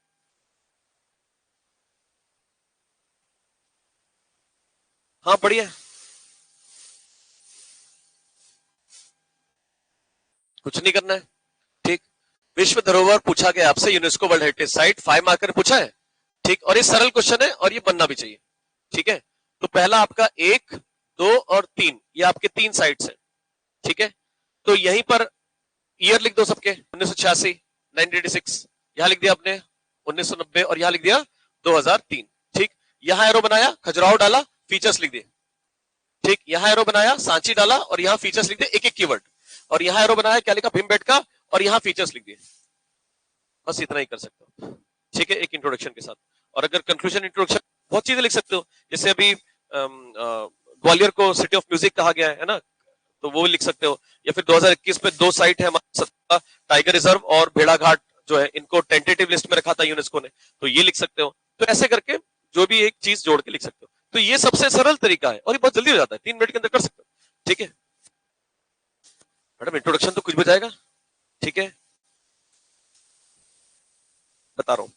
हाँ बढ़िया, कुछ नहीं करना है, ठीक। विश्व धरोहर पूछा गया आपसे, UNESCO world heritage site, 5 marker पूछा है, ठीक। और ये सरल क्वेश्चन है और ये बनना भी चाहिए, ठीक है। तो पहला आपका 1 2 और 3, ये आपके 3 साइट्स हैं, ठीक है। तो यहीं पर ईयर लिख दो सबके, 1986 1986, यहां लिख दिया आपने 1990 और यहां लिख दिया 2003, ठीक। यहां एरो बनाया, खजुराहो डाला, फीचर्स लिख दिए, ठीक। यहां एरो बनाया, सांची डाला और यहां फीचर्स लिख दिए, एक एक कीवर्ड। और यहां एरो बनाया, क्या लिखा, भीमबेटका, और यहां फीचर्स लिख दिए। बस इतना ही कर सकते हो, ठीक है, एक इंट्रोडक्शन के साथ। और अगर कंक्लूजन इंट्रोडक्शन बहुत चीजें लिख सकते हो, जैसे अभी ग्वालियर को सिटी ऑफ म्यूजिक कहा गया है ना, तो वो लिख सकते हो। या फिर 2021 में 2 साइट है हमारा, टाइगर रिजर्व और भेड़ाघाट जो है, इनको टेंटेटिव लिस्ट में रखा था यूनेस्को ने, तो ये लिख सकते हो। तो ऐसे करके जो भी एक चीज जोड़ के लिख सकते हो, तो ये सबसे सरल तरीका है और ये बहुत जल्दी हो जाता है, 3 मिनट के अंदर कर सकते हो, ठीक है। मैडम इंट्रोडक्शन तो कुछ भी जाएगा, ठीक है, बता रहा हूं।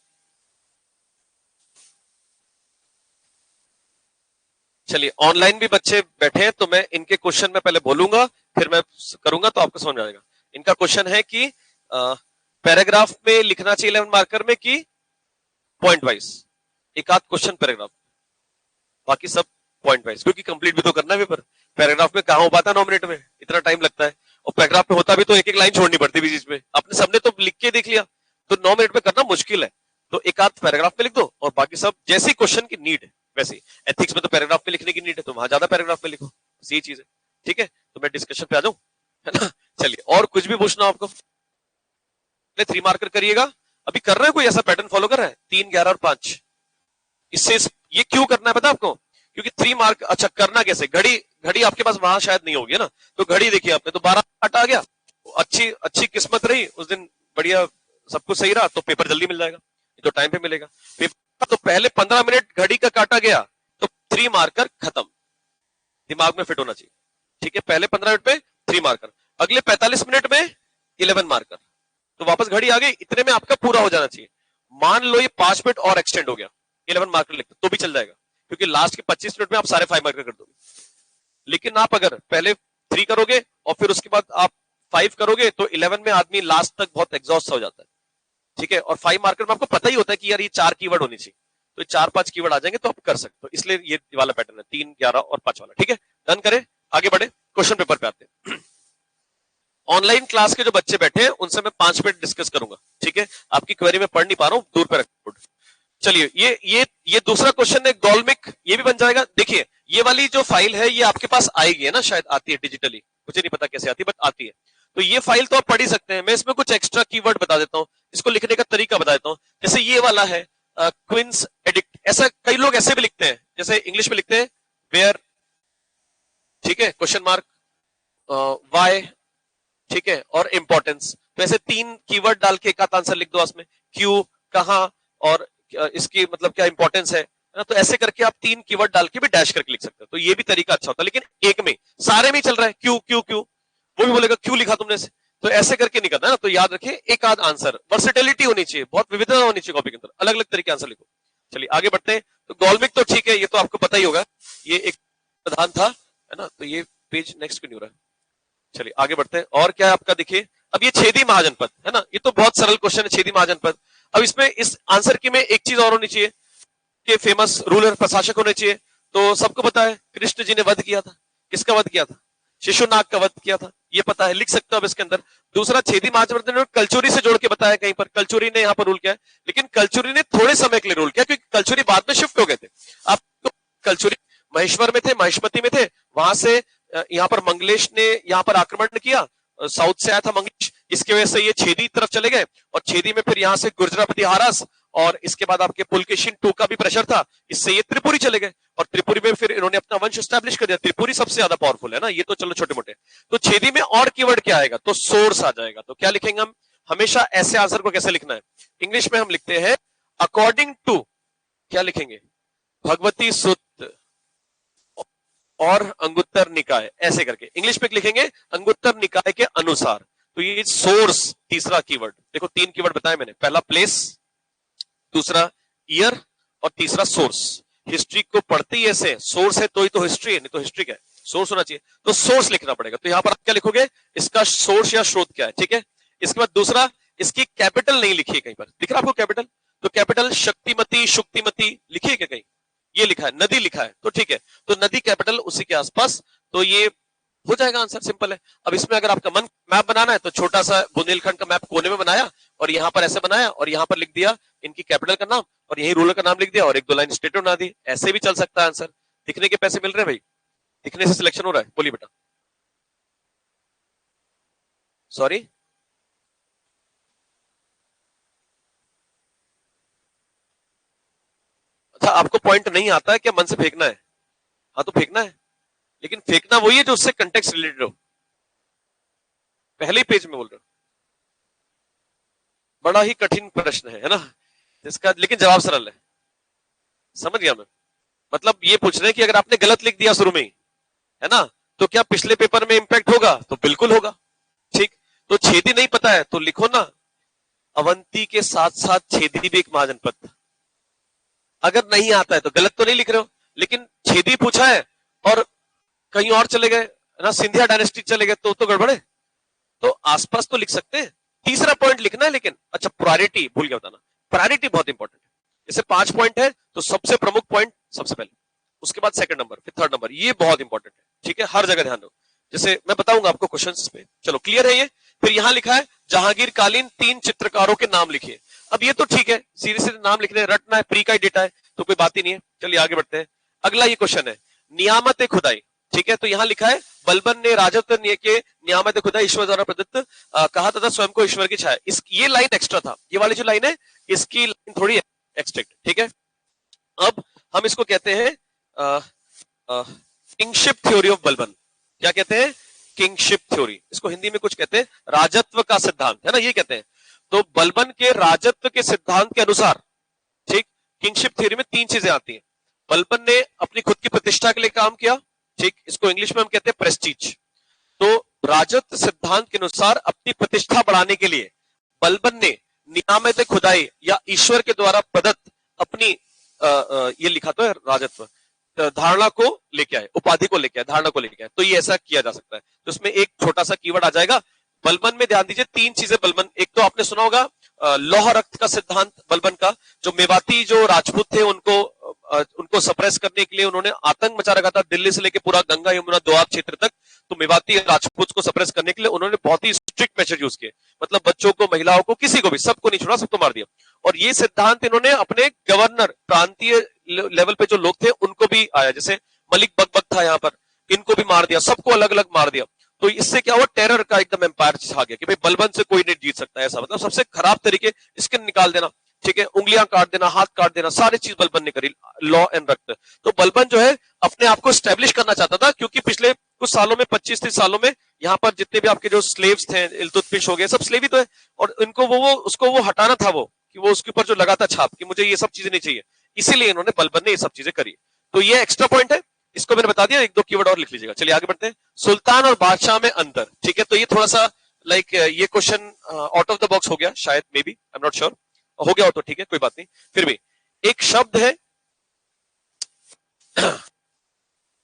चलिए, ऑनलाइन भी बच्चे बैठे हैं तो मैं इनके क्वेश्चन में पहले बोलूंगा, फिर मैं करूंगा तो आपको समझ में आएगा। इनका क्वेश्चन है कि पैराग्राफ में लिखना चाहिए 11 मार्कर में कि पॉइंट वाइज, एक आध क्वेश्चन पैराग्राफ, बाकी सब पॉइंट वाइज, क्योंकि कंप्लीट भी तो करना है पेपर। पैराग्राफ में कहां हो पाता है 9 मिनट में, इतना टाइम लगता है, और पैराग्राफ में होता भी तो एक एक लाइन छोड़नी पड़ती है बीच में, आपने सबने तो लिख के देख लिया, तो 9 मिनट में करना मुश्किल है। तो एक आध पैराग्राफ में लिख दो और बाकी सब जैसे क्वेश्चन की नीड है वैसे। एथिक्स में तो पैराग्राफ में लिखने की नीड है, तो वहां ज्यादा पैराग्राफ में लिखो, सही चीज है, ठीक है। तो मैं डिस्कशन पे आ जाऊं, है ना। चलिए, और कुछ भी पूछना आपको, 3 मार्कर करिएगा। अभी कर रहे हैं, कोई ऐसा पैटर्न फॉलो कर रहा है, 3 11 और 5, इससे ये क्यों करना है पता है आपको, क्योंकि 3 मार्क, अच्छा करना कैसे, घड़ी घड़ी आपके पास वहां शायद नहीं होगी ना, तो घड़ी देखिए आपने, तो 12 आ गया, अच्छी अच्छी किस्मत रही उस दिन, बढ़िया सब कुछ सही रहा, तो पेपर जल्दी मिल जाएगा, तो टाइम पे मिलेगा पेपर। तो पहले 15 मिनट घड़ी का काटा गया तो 3 मार्कर खत्म, दिमाग में फिट होना चाहिए, ठीक है। पहले 15 मिनट पे 3 मार्कर, अगले 45 मिनट में 11 मार्कर, तो वापस घड़ी आ गई, इतने में आपका पूरा हो जाना चाहिए। मान लो ये 5 मिनट और एक्सटेंड हो गया, 11 मार्कर लिखते तो भी चल जाएगा, क्योंकि लास्ट के 25 मिनट में आप सारे 5 मार्कर कर दोगे। लेकिन आप अगर पहले 3 करोगे और फिर उसके बाद आप 5 करोगे तो 11 में आदमी लास्ट तक बहुत एग्जॉस्ट हो जाता है, ठीक है। और 5 मार्कर में आपको पता ही होता है कि यार ये 4 कीवर्ड होनी चाहिए, तो 4-5 कीवर्ड आ जाएंगे तो आप कर सकते हो, इसलिए ये वाला पैटर्न है 3 11 और 5 वाला, ठीक है। डन करें, आगे बढ़े, क्वेश्चन पेपर पे आते हैं। ऑनलाइन क्लास के जो बच्चे बैठे हैं उनसे मैं 5 मिनट डिस्कस करूंगा, ठीक है। आपकी क्वेरी में पढ़ नहीं पा रहा हूं, दूर पे रखो। चलिए, ये दूसरा क्वेश्चन है, गोलमिक, ये भी बन जाएगा। देखिए, ये वाली जो फाइल है ये आपके पास आएगी, है ना, शायद आती है डिजिटली, मुझे नहीं पता कैसे आती है, बट आती है। तो ये फाइल तो आप पढ़ ही सकते हैं। मैं इसमें कुछ एक्स्ट्रा कीवर्ड बता देता हूँ, इसको लिखने का तरीका बता देता हूँ। जैसे ये वाला है क्वींस एडिक्ट, ऐसा कई लोग ऐसे भी लिखते हैं, जैसे इंग्लिश में लिखते हैं वेयर, ठीक है, क्वेश्चन मार्क, वाई, ठीक है, और इंपॉर्टेंस। तो ऐसे 3 कीवर्ड डाल के एक आध आंसर लिख दो उसमें, क्यों, कहां, और इसकी मतलब क्या इंपॉर्टेंस है ना। तो ऐसे करके आप 3 कीवर्ड डाल के भी डैश करके लिख सकते हो। तो ये भी तरीका अच्छा होता है, लेकिन एक में सारे में चल रहा है क्यों क्यों क्यों, वो भी बोलेगा क्यों लिखा तुमने से। तो ऐसे करके नहीं करना है ना। तो याद रखिए एक आध आंसर, वर्सेटिलिटी होनी चाहिए, बहुत विविधता होनी चाहिए कॉपी के अंदर, अलग अलग तरीके आंसर लिखो। चलिए आगे बढ़ते हैं। तो गॉल्मिक तो ठीक है, ये तो आपको पता ही होगा, ये एक प्रधान था, है ना। तो ये पेज नेक्स्ट क्यों नहीं हो रहा है। चलिए आगे बढ़ते हैं। और क्या है आपका, देखिए अब ये छेदी महाजनपद है ना, ये तो बहुत सरल क्वेश्चन है, छेदी महाजनपद। अब इसमें इस आंसर की में एक चीज और होनी चाहिए कि फेमस रूलर प्रशासक होने चाहिए। तो सबको पता है कृष्ण जी ने वध किया था, किसका वध किया था, शिशुनाग का वध किया था, ये पता है, लिख सकते हो अब इसके अंदर। दूसरा, छेदी महाजनपद ने कलचुरी से जोड़ के बताया कहीं पर, कलचुरी ने यहाँ पर रूल किया है, लेकिन कलचुरी ने थोड़े समय के लिए रूल किया, क्योंकि कलचुरी बाद में शिफ्ट हो गए थे। आप तो कलचुरी महेश्वर में थे, महेशमती में थे, वहां से यहाँ पर मंगलेश ने यहाँ पर आक्रमण किया, साउथ से आया था मंगलेश, इसकी वजह से ये छेदी तरफ चले गए, और छेदी में फिर यहाँ से गुर्जरापति हारस, और इसके बाद आपके पुलकेशिन टू का भी प्रेशर था, इससे ये त्रिपुरी चले गए, और त्रिपुरी में फिर इन्होंने अपना वंश एस्टैब्लिश कर दिया। त्रिपुरी सबसे ज्यादा पावरफुल है ना, ये तो चलो छोटे मोटे। तो छेदी में और कीवर्ड क्या आएगा, तो सोर्स आ जाएगा। तो क्या लिखेंगे हम, हमेशा ऐसे आंसर को कैसे लिखना है, इंग्लिश में हम लिखते हैं अकॉर्डिंग टू, क्या लिखेंगे, भगवती सूत्र और अंगुत्तर निकाय, ऐसे करके इंग्लिश में लिखेंगे अंगुत्तर निकाय के अनुसार। तो ये सोर्स तीसरा कीवर्ड, देखो 3 कीवर्ड बताए मैंने, पहला प्लेस, दूसरा ईयर, और तीसरा सोर्स। हिस्ट्री को पढ़ते ही ऐसे, सोर्स है तो ही तो हिस्ट्री है, नहीं तो हिस्ट्री क्या है, सोर्स होना चाहिए। तो सोर्स लिखना पड़ेगा। तो यहां पर आप क्या लिखोगे, इसका सोर्स या स्रोत क्या है, ठीक है। इसके बाद दूसरा, इसकी कैपिटल नहीं लिखी है कहीं पर, दिख रहा आपको कैपिटल, तो कैपिटल शक्तिमती शुक्तिमती लिखी है क्या कहीं, ये लिखा है, नदी लिखा है, तो ठीक है, तो नदी कैपिटल उसी के आसपास, तो ये हो जाएगा आंसर, सिंपल है। अब इसमें अगर आपका मन मैप बनाना है तो छोटा सा बुंदेलखंड का मैप कोने में बनाया, और यहां पर ऐसे बनाया, और यहां पर लिख दिया इनकी कैपिटल का नाम, और यही रूलर का नाम लिख दिया, और 1-2 लाइन स्टेट बना दी, ऐसे भी चल सकता है आंसर। दिखने के पैसे मिल रहे हैं भाई, दिखने से सिलेक्शन हो रहा है, बोलिए बेटा। सॉरी, अच्छा आपको पॉइंट नहीं आता है क्या, मन से फेंकना है, हाँ तो फेंकना है, लेकिन फेंकना वही है जो उससे कंटेक्स्ट रिलेटेड हो। पहले ही पेज में बोल रहे हो, बड़ा ही कठिन प्रश्न है ना इसका, लेकिन जवाब सरल है, समझ गया मैं। मतलब ये पूछ रहे हैं कि अगर आपने गलत लिख दिया शुरू में ही, है ना, तो क्या पिछले पेपर में इंपैक्ट होगा, तो बिल्कुल होगा, ठीक। तो छेदी नहीं पता है तो लिखो ना, अवंती के साथ साथ छेदी भी एक महाजनपद था। अगर नहीं आता है तो गलत तो नहीं लिख रहे हो, लेकिन छेदी पूछा है और कहीं और चले गए ना, सिंधिया डायनेस्टी चले गए, तो गड़बड़ है। तो आसपास तो लिख सकते हैं। तीसरा पॉइंट लिखना है, लेकिन अच्छा प्रायोरिटी भूल गया बताना, प्रायोरिटी बहुत इंपॉर्टेंट है। जैसे 5 पॉइंट है तो सबसे प्रमुख पॉइंट सबसे पहले, उसके बाद सेकंड नंबर, फिर थर्ड नंबर, ये बहुत इंपॉर्टेंट है, ठीक है, हर जगह ध्यान दो। जैसे मैं बताऊंगा आपको क्वेश्चंस पे, चलो क्लियर है ये। फिर यहां लिखा है जहांगीर कालीन 3 चित्रकारों के नाम लिखिए। अब ये तो ठीक है, सीधे सीधे नाम लिखने, रटना है, प्री का डेटा है, तो कोई बात ही नहीं है। चलिए आगे बढ़ते हैं। अगला ये क्वेश्चन है नियामत खुदाई, ठीक है। तो यहां लिखा है बलबन ने राजत्व के नियामत खुदाई ईश्वर द्वारा प्रदत्त कहा तथा स्वयं को ईश्वर की छाया। इस ये लाइन एक्स्ट्रा था, ये वाली जो लाइन है इसकी लाइन थोड़ी है एक्सट्रैक्ट, ठीक है। अब हम इसको कहते हैं किंगशिप थ्योरी ऑफ बलबन। क्या कहते हैं, किंगशिप थ्योरी। इसको हिंदी में कुछ कहते हैं राजत्व का सिद्धांत, है ना, ये कहते हैं। तो बलबन के राजत्व के सिद्धांत के अनुसार, ठीक, किंगशिप थ्योरी में 3 चीजें आती हैं। बलबन ने अपनी खुद की प्रतिष्ठा के लिए काम किया, ठीक, इसको इंग्लिश में हम कहते हैं प्रेस्टीज। तो राजत्व सिद्धांत के अनुसार अपनी प्रतिष्ठा बढ़ाने के लिए बलबन ने नियामत खुदाई या ईश्वर के द्वारा प्रदत्त अपनी ये लिखा तो है राजत्व धारणा को लेके आए, उपाधि को लेके आए, धारणा को लेके आए। तो ये ऐसा किया जा सकता है। तो इसमें एक छोटा सा कीवर्ड आ जाएगा बलबन में, ध्यान दीजिए 3 चीजें बलबन, एक तो आपने सुना होगा लौह रक्त का सिद्धांत बलबन का, जो मेवाती जो राजपूत थे उनको सप्रेस करने के लिए उन्होंने आतंक मचा रखा था, दिल्ली से लेकर पूरा गंगा यमुना दोआब क्षेत्र तक। तो मेवाती राजपूत को सप्रेस करने के लिए उन्होंने बहुत ही स्ट्रिक्ट मेजर यूज किए, मतलब बच्चों को, महिलाओं को, किसी को भी, सबको नहीं छोड़ा, सबको मार दिया। और ये सिद्धांत इन्होंने अपने गवर्नर, प्रांतीय लेवल पे जो लोग थे उनको भी आया, जैसे मलिक बकबक था यहाँ पर, इनको भी मार दिया, सबको अलग अलग मार दिया। तो इससे क्या हुआ, टेरर का एकदम एम्पायर छा गया कि भाई बलबन से कोई नहीं जीत सकता, ऐसा मतलब सबसे खराब तरीके, स्किन निकाल देना, ठीक है, उंगलियां काट देना, हाथ काट देना, सारी चीज बलबन ने करी, लॉ एंड रक्त। तो बलबन जो है अपने आप को स्टैब्लिश करना चाहता था, क्योंकि पिछले कुछ सालों में 25-30 सालों में यहाँ पर जितने भी आपके जो स्लेव्स थे, इल्तुतमिश हो गए, सब स्लेव ही तो है, और इनको उसको वो हटाना था, वो कि वो उसके ऊपर जो लगा था छाप कि मुझे ये सब चीजें नहीं चाहिए, इसीलिए इन्होंने बलबन ने ये सब चीजें करी। तो ये एक्स्ट्रा पॉइंट है, इसको मैंने बता दिया, एक दो कीवर्ड और लिख लीजिएगा। चलिए आगे बढ़ते हैं। सुल्तान और बादशाह में अंतर, ठीक है, तो ये थोड़ा सा लाइक ये question out of the box हो गया शायद, may be, I am not sure, हो गया हो तो ठीक है, कोई बात नहीं। फिर भी एक शब्द है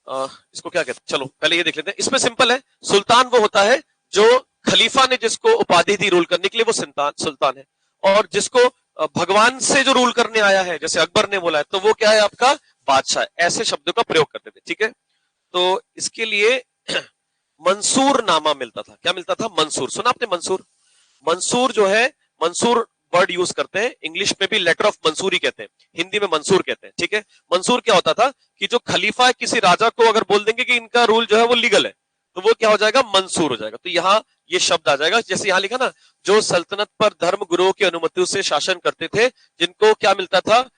इसको क्या कहते हैं, चलो पहले ये देख लेते हैं। इसमें सिंपल है, सुल्तान वो होता है जो खलीफा ने जिसको उपाधि दी रूल करने के लिए, वो सुल्तान है। और जिसको भगवान से जो रूल करने आया है, जैसे अकबर ने बोला है, तो वो क्या है आपका बादशाह। ऐसे शब्दों का प्रयोग करते थे, ठीक है। तो इसके लिए मंसूर नामा मिलता था। क्या मिलता था? मंसूर। सुना आपने मंसूर? मंसूर जो है, मंसूर वर्ड यूज करते हैं, इंग्लिश में भी लेटर ऑफ मंसूरी कहते हैं, हिंदी में मंसूर कहते हैं, ठीक है। मंसूर क्या होता था कि जो खलीफा है, किसी राजा को अगर बोल देंगे कि इनका रूल जो है वो लीगल है, तो वो क्या हो जाएगा? मंसूर हो जाएगा। तो यहाँ ये शब्द आ जाएगा, जैसे यहाँ लिखा ना, जो सल्तनत पर धर्म गुरुओं की अनुमति से शासन करते थे, जिनको क्या मिलता था,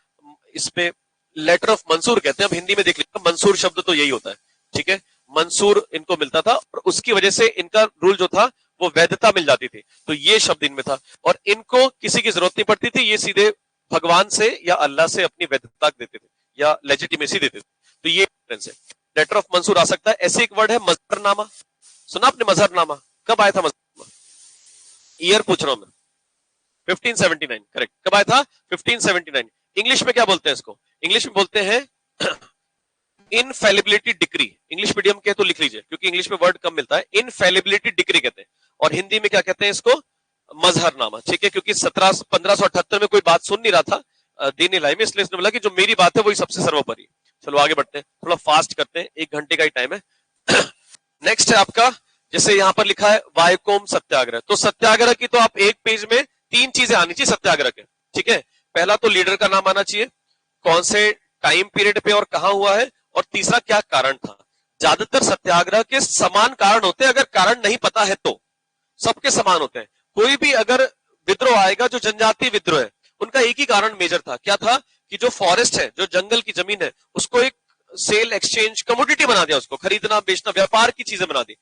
इसमें लेटर ऑफ मंसूर कहते हैं। अब हिंदी में देख लीजिए, मंसूर शब्द तो यही होता है, ठीक है। मंसूर इनको मिलता था, और उसकी वजह से इनका रूल जो था वो वैधता मिल जाती थी। तो ये शब्द इनमें था, और इनको किसी की जरूरत नहीं पड़ती थी, ये सीधे भगवान से या अल्लाह से अपनी वैधता देते थे या लेजिटिमेसी देते थे। तो ये डिफरेंस है, लेटर ऑफ मंसूर आ सकता है। ऐसे एक वर्ड है मजहरनामा। सुना आपने मजहरनामा? कब आया था मजहरनामा? ईयर पूछ रहा हूं मैं, 1579, करेक्ट। कब आया था? 1579। इंग्लिश में क्या बोलते हैं इसको? इंग्लिश में बोलते हैं इनफेलिबिलिटी डिक्री। इंग्लिश मीडियम के तो लिख लीजिए, क्योंकि इंग्लिश में वर्ड कम मिलता है। इनफेलिबिलिटी डिक्री कहते हैं, और हिंदी में क्या कहते हैं इसको? मजहरनामा, ठीक है। क्योंकि 1578 में कोई बात सुन नहीं रहा था दीन इलाही में, इसलिए इसने बोला कि जो मेरी बात है वही सबसे सर्वोपरि। चलो आगे बढ़ते हैं, थोड़ा फास्ट करते हैं, 1 घंटे का ही टाइम है। नेक्स्ट है आपका, जैसे यहां पर लिखा है वायकोम सत्याग्रह। तो सत्याग्रह की तो आप एक पेज में 3 चीजें आनी चाहिए सत्याग्रह के, ठीक है। पहला तो लीडर का नाम आना चाहिए, कौन से टाइम पीरियड पे और कहां हुआ है, और तीसरा क्या कारण था। ज्यादातर सत्याग्रह के समान कारण होते हैं, अगर कारण नहीं पता है तो सबके समान होते हैं। कोई भी अगर विद्रोह आएगा, जो जनजातीय विद्रोह है, उनका एक ही कारण मेजर था। क्या था? कि जो फॉरेस्ट है, जो जंगल की जमीन है, उसको एक सेल एक्सचेंज कमोडिटी बना दिया, उसको खरीदना बेचना व्यापार की चीजें बना दी।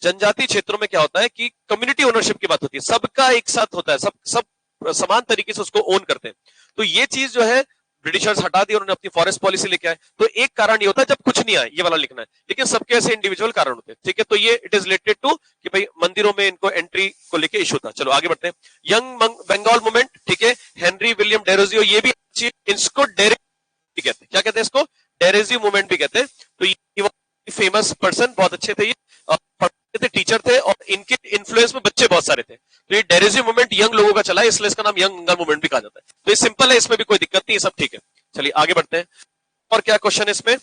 जनजातीय क्षेत्रों में क्या होता है कि कम्युनिटी ओनरशिप की बात होती है, सबका एक साथ होता है, सब समान तरीके से उसको ओन करते हैं। तो ये चीज जो है ब्रिटिशर्स हटा दी, उन्होंने अपनी फॉरेस्ट पॉलिसी लेके आए। तो एक कारण ये होता है जब कुछ नहीं आए, ये वाला लिखना है, लेकिन सबके ऐसे इंडिविजुअल कारण होते हैं, ठीक है। तो ये इट इज रिलेटेड टू कि भाई मंदिरों में इनको एंट्री को लेके इशू था। चलो आगे बढ़ते हैं। यंग बंगाल मूवमेंट, ठीक है, हेनरी विलियम डेरोजियो, ये भी इसको डेरेजियो कहते हैं। क्या कहते हैं इसको? डेरेजियो मूवमेंट भी कहते हैं। तो ये फेमस पर्सन, बहुत अच्छे थे, ये थे, टीचर थे, और इनके इन्फ्लुएंस में बच्चे बहुत सारे थे। तो ये डेरेजियो मूवमेंट यंग लोगों का चला है, इसलिए इसका नाम यंग बंगाल मूवमेंट भी कहा जाता है। तो ये सिंपल है, इसमें भी कोई दिक्कत नहीं है, सब ठीक है। चलिए आगे बढ़ते हैं। और क्या क्वेश्चन है इसमें?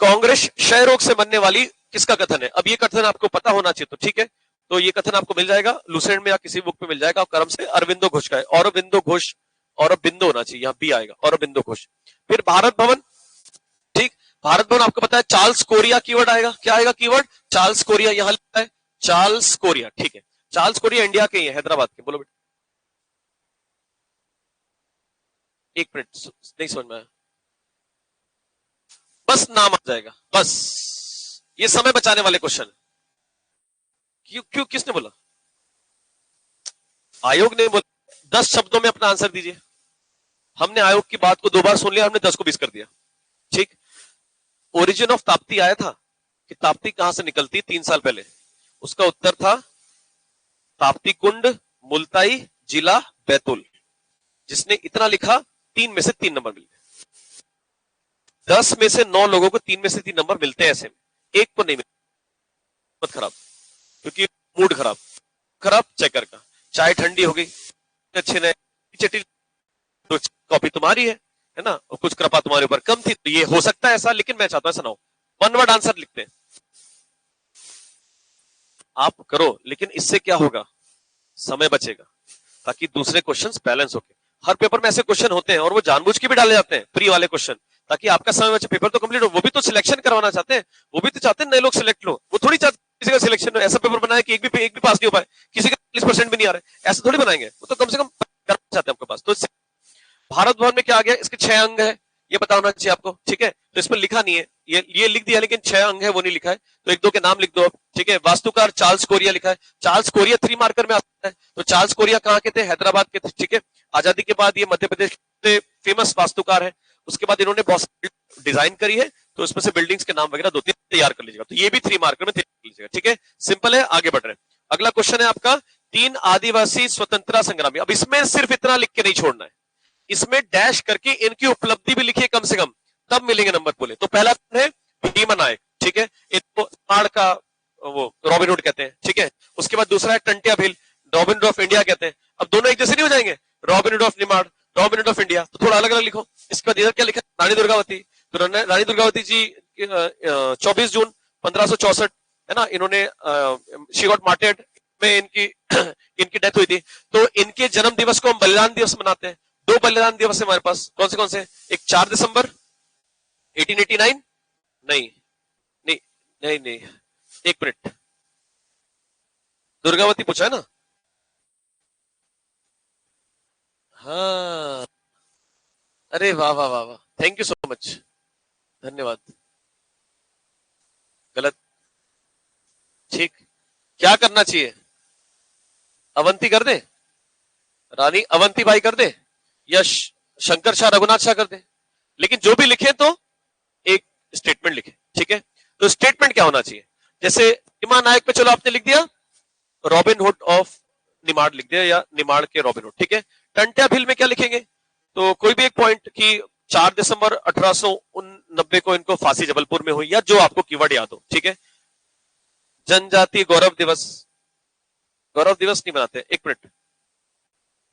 कांग्रेस क्षय रोग से मरने वाली किसका कथन है? अब ये कथन आपको पता होना चाहिए, तो ठीक है। तो ये कथन आपको मिल जाएगा लुसेंट में या किसी बुक में मिल जाएगा, और क्रम से अरविंदो घोष का है। औरबिंदो घोष, औरबिंदो होना चाहिए, यहाँ बी आएगा, औरबिंदो घोष। फिर भारत भवन, ठीक, भारत भवन आपको पता है, चार्ल्स कोरिया कीवर्ड आएगा। क्या आएगा कीवर्ड? चार्ल्स कोरिया, यहां लिखा है चार्ल्स कोरिया, ठीक है। चार्ल्स कोरिया इंडिया के ही है, हैदराबाद के। बोलो बेटा, एक मिनट, नहीं समझ में आया, बस नाम आ जाएगा, बस। ये समय बचाने वाले क्वेश्चन। क्यों क्यों किसने बोला? आयोग ने बोला 10 शब्दों में अपना आंसर दीजिए। हमने आयोग की बात को 2 बार सुन लिया, हमने 10 को 20 कर दिया, ठीक। ओरिजिन ऑफ ताप्ती आया था कि ताप्ती कहां से निकलती 3 साल पहले, उसका उत्तर था ताप्ती कुंड, मुल्ताई, जिला, बैतूल। जिसने इतना लिखा 3 में से 3 नंबर मिल गए। 10 में से 9 लोगों को 3 में से 3 नंबर मिलते हैं, ऐसे में एक को नहीं मिलता। मत खराब, क्योंकि मूड खराब चेकर का, चाय ठंडी हो गई, अच्छे ने तो कॉपी तुम्हारी है ना, और कुछ कृपा तुम्हारे ऊपर कम थी, तो ये हो सकता है ऐसा, लेकिन मैं चाहता हूं ऐसा ना हो। 1 वर्ड आंसर लिखते हैं, आप करो, लेकिन इससे क्या होगा? समय बचेगा, ताकि दूसरे क्वेश्चंस बैलेंस होके। हर पेपर में ऐसे क्वेश्चन होते हैं, और वो जानबूझ के भी डाले जाते हैं, प्री वाले क्वेश्चन, ताकि आपका समय बचे, पेपर तो कंप्लीट हो। वो भी तो सिलेक्शन करवाना चाहते हैं, वो भी तो चाहते हैं नए लोग सिलेक्ट लो, वो थोड़ी चाहते किसी का सिलेक्शन ऐसा पेपर बनाया कि एक भी पास नहीं हो पाए, किसी का 40% भी नहीं आ रहे, ऐसा थोड़ी बनाएंगे, वो तो कम से कम करना चाहते हैं आपके पास। तो भारत भवन में क्या आ गया, इसके 6 अंग है, ये पता होना चाहिए आपको, ठीक है। तो इसमें लिखा नहीं है, ये लिख दिया, लेकिन 6 अंग है वो नहीं लिखा है, तो एक दो के नाम लिख दो, ठीक है। वास्तुकार चार्ल्स कोरिया लिखा है, चार्ल्स कोरिया 3 मार्कर में आता है, तो चार्ल्स कोरिया कहाँ के थे, हैदराबाद के थे, ठीक है। आजादी के बाद ये मध्य प्रदेश के फेमस वास्तुकार है, उसके बाद इन्होंने बहुत डिजाइन करी है, तो उसमें से बिल्डिंग्स के नाम वगैरह 2-3 तैयार कर लीजिएगा, तो ये भी 3 मार्कर में तैयार कर लीजिएगा, ठीक है। सिंपल है, आगे बढ़ रहे हैं। अगला क्वेश्चन है आपका, 3 आदिवासी स्वतंत्रता संग्रामी। अब इसमें सिर्फ इतना लिख के नहीं छोड़ना है, इसमें डैश करके इनकी उपलब्धि भी लिखिए कम से कम, तब मिलेंगे नंबर बोले। तो पहला है भीमा नायक, ठीक है, इनको नाड़ का वो रॉबिनहुड कहते हैं, ठीक है। उसके बाद दूसरा है Tantia Bhil, Robin Hood of India कहते हैं। अब दोनों एक जैसे नहीं हो जाएंगे, Robin Hood of Nimar, Robin Hood of India, तो थोड़ा अलग अलग लिखो। इसके बाद इधर क्या लिखा, रानी दुर्गावती, तो रानी दुर्गावती जी 24 जून 1564 है ना, इन्होंने शी गॉट मार्टेड में इनकी इनकी डेथ हुई थी, तो इनके जन्म दिवस को हम बलिदान दिवस मनाते हैं। 2 बलिदान दिवस है हमारे पास, कौन से, एक 4 दिसंबर 1889, नहीं नहीं नहीं नहीं, एक मिनट, दुर्गावती पूछा है ना, हाँ, अरे वाह वाह वाह वाह, थैंक यू सो मच, धन्यवाद, गलत, ठीक, क्या करना चाहिए, अवंती कर दे, रानी अवंती बाई कर दे, या शंकर शाह रघुनाथ शाह कर दे, लेकिन जो भी लिखे तो एक स्टेटमेंट लिखे, ठीक है। तो स्टेटमेंट क्या होना चाहिए, जैसे भीमा नायक पे चलो आपने लिख दिया रॉबिनहुड ऑफ निमाड़ लिख दिया, या निमाड़ के रॉबिनहुड, ठीक है। टंटिया भील में क्या लिखेंगे, तो कोई भी एक पॉइंट की 4 दिसंबर 1889 को इनको फांसी जबलपुर में हुई, या जो आपको कीवर्ड याद हो, ठीक है। जनजाति गौरव दिवस नहीं मनाते, एक मिनट,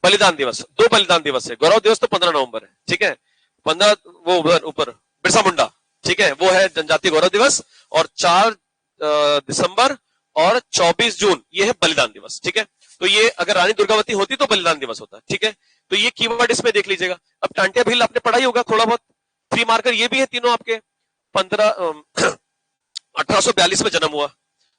बलिदान दिवस, 2 बलिदान दिवस है, गौरव दिवस तो 15 नवंबर है, ठीक है। 15 वो ऊपर बिरसा मुंडा, ठीक है, वो है जनजातीय गौरव दिवस, और 4 दिसंबर और 24 जून ये है बलिदान दिवस, ठीक है। तो ये अगर रानी दुर्गावती होती तो बलिदान दिवस होता, ठीक है। तो ये कीवर्ड इसमें देख लीजिएगा। अब टांटिया भील आपने पढ़ा ही होगा थोड़ा बहुत, 3 मार्कर ये भी है तीनों आपके। 1842 में जन्म हुआ,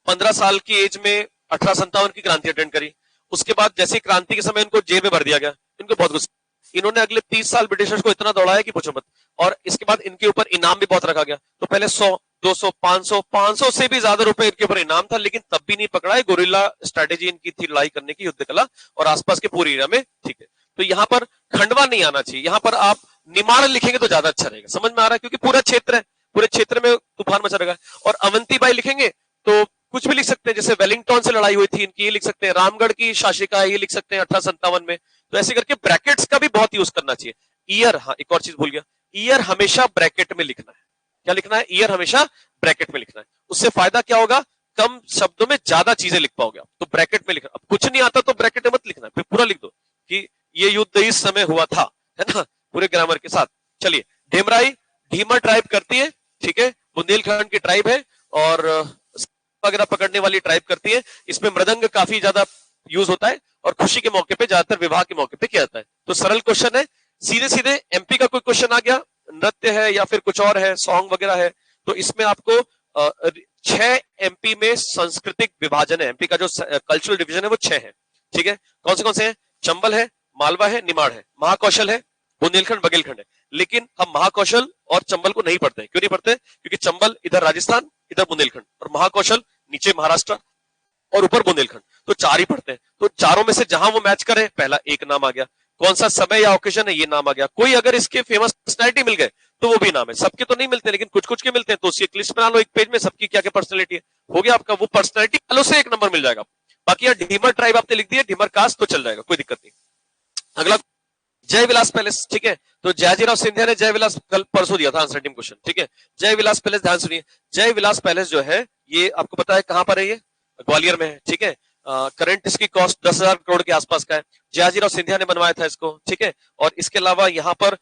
15 साल की एज में 1857 की क्रांति अटेंड करी, उसके बाद जैसे क्रांति के समय इनको जेल में भर दिया गया, इनको बहुत गुस्सा, इन्होंने अगले 30 साल ब्रिटिशर्स को इतना दौड़ाया कि पूछो मत, और इसके बाद इनके ऊपर इनाम भी बहुत रखा गया। तो पहले 100, 200, 500 से भी ज्यादा रुपए इनके ऊपर इनाम था, लेकिन तब भी नहीं पकड़ा है। गोरिल्ला स्ट्रेटेजी इनकी थी लड़ाई करने की, युद्ध कला, और आसपास के पूरे एरिया में, ठीक है। तो यहाँ पर खंडवा नहीं आना चाहिए, यहाँ पर आप निमाड़ लिखेंगे तो ज्यादा अच्छा रहेगा, समझ में आ रहा है, क्योंकि पूरा क्षेत्र है, पूरे क्षेत्र में तूफान मचा रहेगा। और अवंतीबाई लिखेंगे तो कुछ भी लिख सकते हैं, जैसे वेलिंगटन से लड़ाई हुई थी इनकी, ये लिख सकते हैं, रामगढ़ की शासिका है ये लिख सकते हैं 1857 में। तो ऐसे करके ब्रैकेट्स का भी बहुत यूज करना चाहिए। ईयर, हाँ एक और चीज भूल गया, ईयर हमेशा ब्रैकेट में लिखना है। क्या लिखना है, ईयर हमेशा ब्रैकेट में लिखना है। उससे फायदा क्या होगा, कम शब्दों में ज्यादा चीजें लिख पाओगे आप, तो ब्रैकेट में लिखना। अब कुछ नहीं आता तो ब्रैकेट में मत लिखना, फिर पूरा लिख दो कि ये युद्ध इस समय हुआ था, है ना, पूरे ग्रामर के साथ। चलिए, ढेमराई ढीमर ट्राइब करती है, ठीक है, बुंदेलखंड की ट्राइब है, और वगैरह पकड़ने वाली ट्राइब करती है। इसमें मृदंग काफी ज्यादा यूज होता है, और खुशी के मौके पे, ज्यादातर विवाह के मौके पे किया जाता है। तो सरल क्वेश्चन है, सीधे सीधे एमपी का कोई क्वेश्चन आ गया, नृत्य है या फिर कुछ और है, सॉन्ग वगैरह है, तो इसमें आपको 6 एमपी में सांस्कृतिक विभाजन है, एमपी का जो कल्चरल डिवीजन है वो 6 है, ठीक है। कौन से हैं, चंबल है, मालवा है, निमाड़ है, महाकौशल है, बुंदेलखंड बघेलखंड है। लेकिन हम महाकौशल और चंबल को नहीं पढ़ते, क्यों नहीं पढ़ते, क्योंकि चंबल इधर राजस्थान, इधर बुंदेलखंड, और महाकौशल नीचे महाराष्ट्र और ऊपर बुंदेलखंड, तो 4 ही पढ़ते हैं। तो चारों में से जहां वो मैच करे, पहला एक नाम आ गया, कौन सा समय या ओकेजन है ये नाम आ गया। कोई अगर इसके फेमस पर्सनैलिटी मिल गए तो वो भी नाम है, सबके तो नहीं मिलते लेकिन कुछ कुछ के मिलते हैं, तो उसकी एक लिस्ट बना लो एक पेज में, सबकी क्या क्या पर्सनैलिटी है, हो गया आपका, वो पर्सनैलिटी वालों से 1 नंबर मिल जाएगा। बाकी यार ढीमर ट्राइब आपने लिख दिया, ढीमर कास्ट, तो चल जाएगा, कोई दिक्कत नहीं। अगला जय विलास पैलेस, ठीक है, तो जयाजीराव सिंधिया ने जय विलास कल परसों दिया था आंसर टीम क्वेश्चन, ठीक है। जय विलास पैलेस, ध्यान सुनिए, जय विलास पैलेस जो है ये आपको पता है कहां पर है, ये ग्वालियर में है, ठीक है। करंट इसकी कॉस्ट 10,000 करोड़ के आसपास का है, जयाजीराव सिंधिया ने बनवाया था इसको, ठीक है। और इसके अलावा यहाँ पर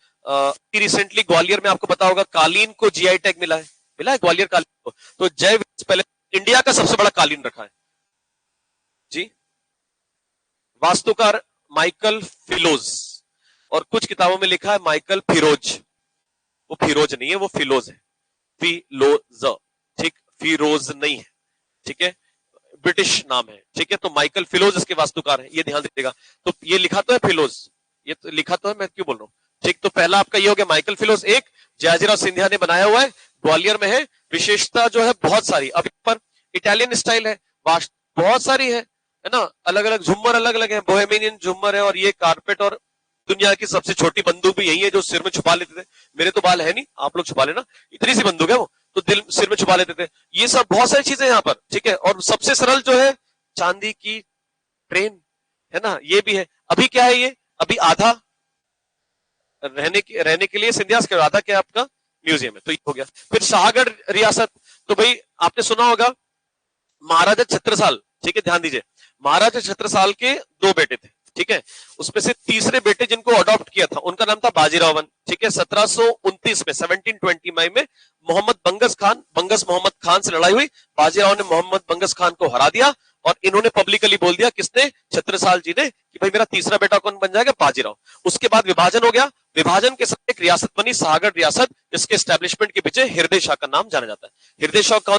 रिसेंटली ग्वालियर में आपको पता होगा कालीन को जीआई टैग मिला है ग्वालियर कालीन को। तो जय विलास पैलेस इंडिया का सबसे बड़ा कालीन रखा है जी, वास्तुकार माइकल फिलोज, और कुछ किताबों में लिखा है माइकल फिरोज, वो फिरोज नहीं है, वो फिलोज है, फिलोज, ठीक, फिरोज नहीं है, ठीक है। ब्रिटिश नाम है, ठीक है। तो माइकल फिलोज इसके वास्तुकार है, ये ध्यान दीजिएगा। तो ये लिखा तो है फिलोज, ये तो लिखा तो है, मैं क्यों बोल रहा हूँ, ठीक। तो पहला आपका ये हो गया माइकल फिलोज। एक जयाजीराव सिंधिया ने बनाया हुआ है, ग्वालियर में है। विशेषता जो है बहुत सारी, अब पर इटालियन स्टाइल है, बहुत सारी है ना, अलग अलग झूमर अलग अलग है, बोहेमियन झूमर है, और ये कारपेट, और दुनिया की सबसे छोटी बंदूक भी यही है जो सिर में छुपा लेते थे। मेरे तो बाल है नहीं, आप लोग छुपा लेना, इतनी सी बंदूक है वो, तो दिल सिर में छुपा लेते थे। ये सब बहुत सारी चीजें यहाँ पर, ठीक है। और सबसे सरल जो है चांदी की ट्रेन है ना, ये भी है। अभी क्या है ये, अभी आधा रहने के लिए सिंधियास के, आधा क्या आपका म्यूजियम है, तो ये हो गया। फिर शाहगढ़ रियासत, तो भाई आपने सुना होगा महाराजा छत्रसाल, ठीक है, ध्यान दीजिए। महाराजा छत्रसाल के दो बेटे थे, ठीक है। उसमें से तीसरे बेटे जिनको अडॉप्ट किया था उनका नाम था बाजीरावन, ठीक है। 1729 में 1720 मई में मोहम्मद बंगस मोहम्मद खान से लड़ाई हुई। बाजीराव ने मोहम्मद बंगस खान को हरा दिया, और इन्होंने पब्लिकली बोल दिया, किसने, छत्रसाल जी ने, कि भाई मेरा तीसरा बेटा कौन बन जाएगा, बाजीराव। उसके बाद विभाजन हो गया, विभाजन के साथ एक रियासत बनी शाहगढ़ रियासत, जिसके एस्टेब्लिशमें के पीछे हृदय शाह का नाम जाना जाता है। हृदय शाह कौन,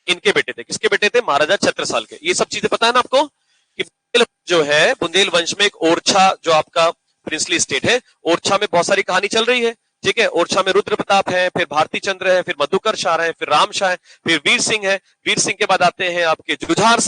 इनके बेटे थे, किसके बेटे थे, महाराजा छत्रसाल के। ये सब चीजें पता है ना आपको, कि जो है बुंदेल वंश में एक ओरछा जो आपका प्रिंसली स्टेट है, ओरछा में बहुत सारी कहानी चल रही है, ठीक है। ओरछा में रुद्र प्रताप है, फिर भारती चंद्र है, फिर मधुकर शाह है, फिर राम शाह है, फिर वीर सिंह है। वीर सिंह के बाद आते हैं आपके जुझार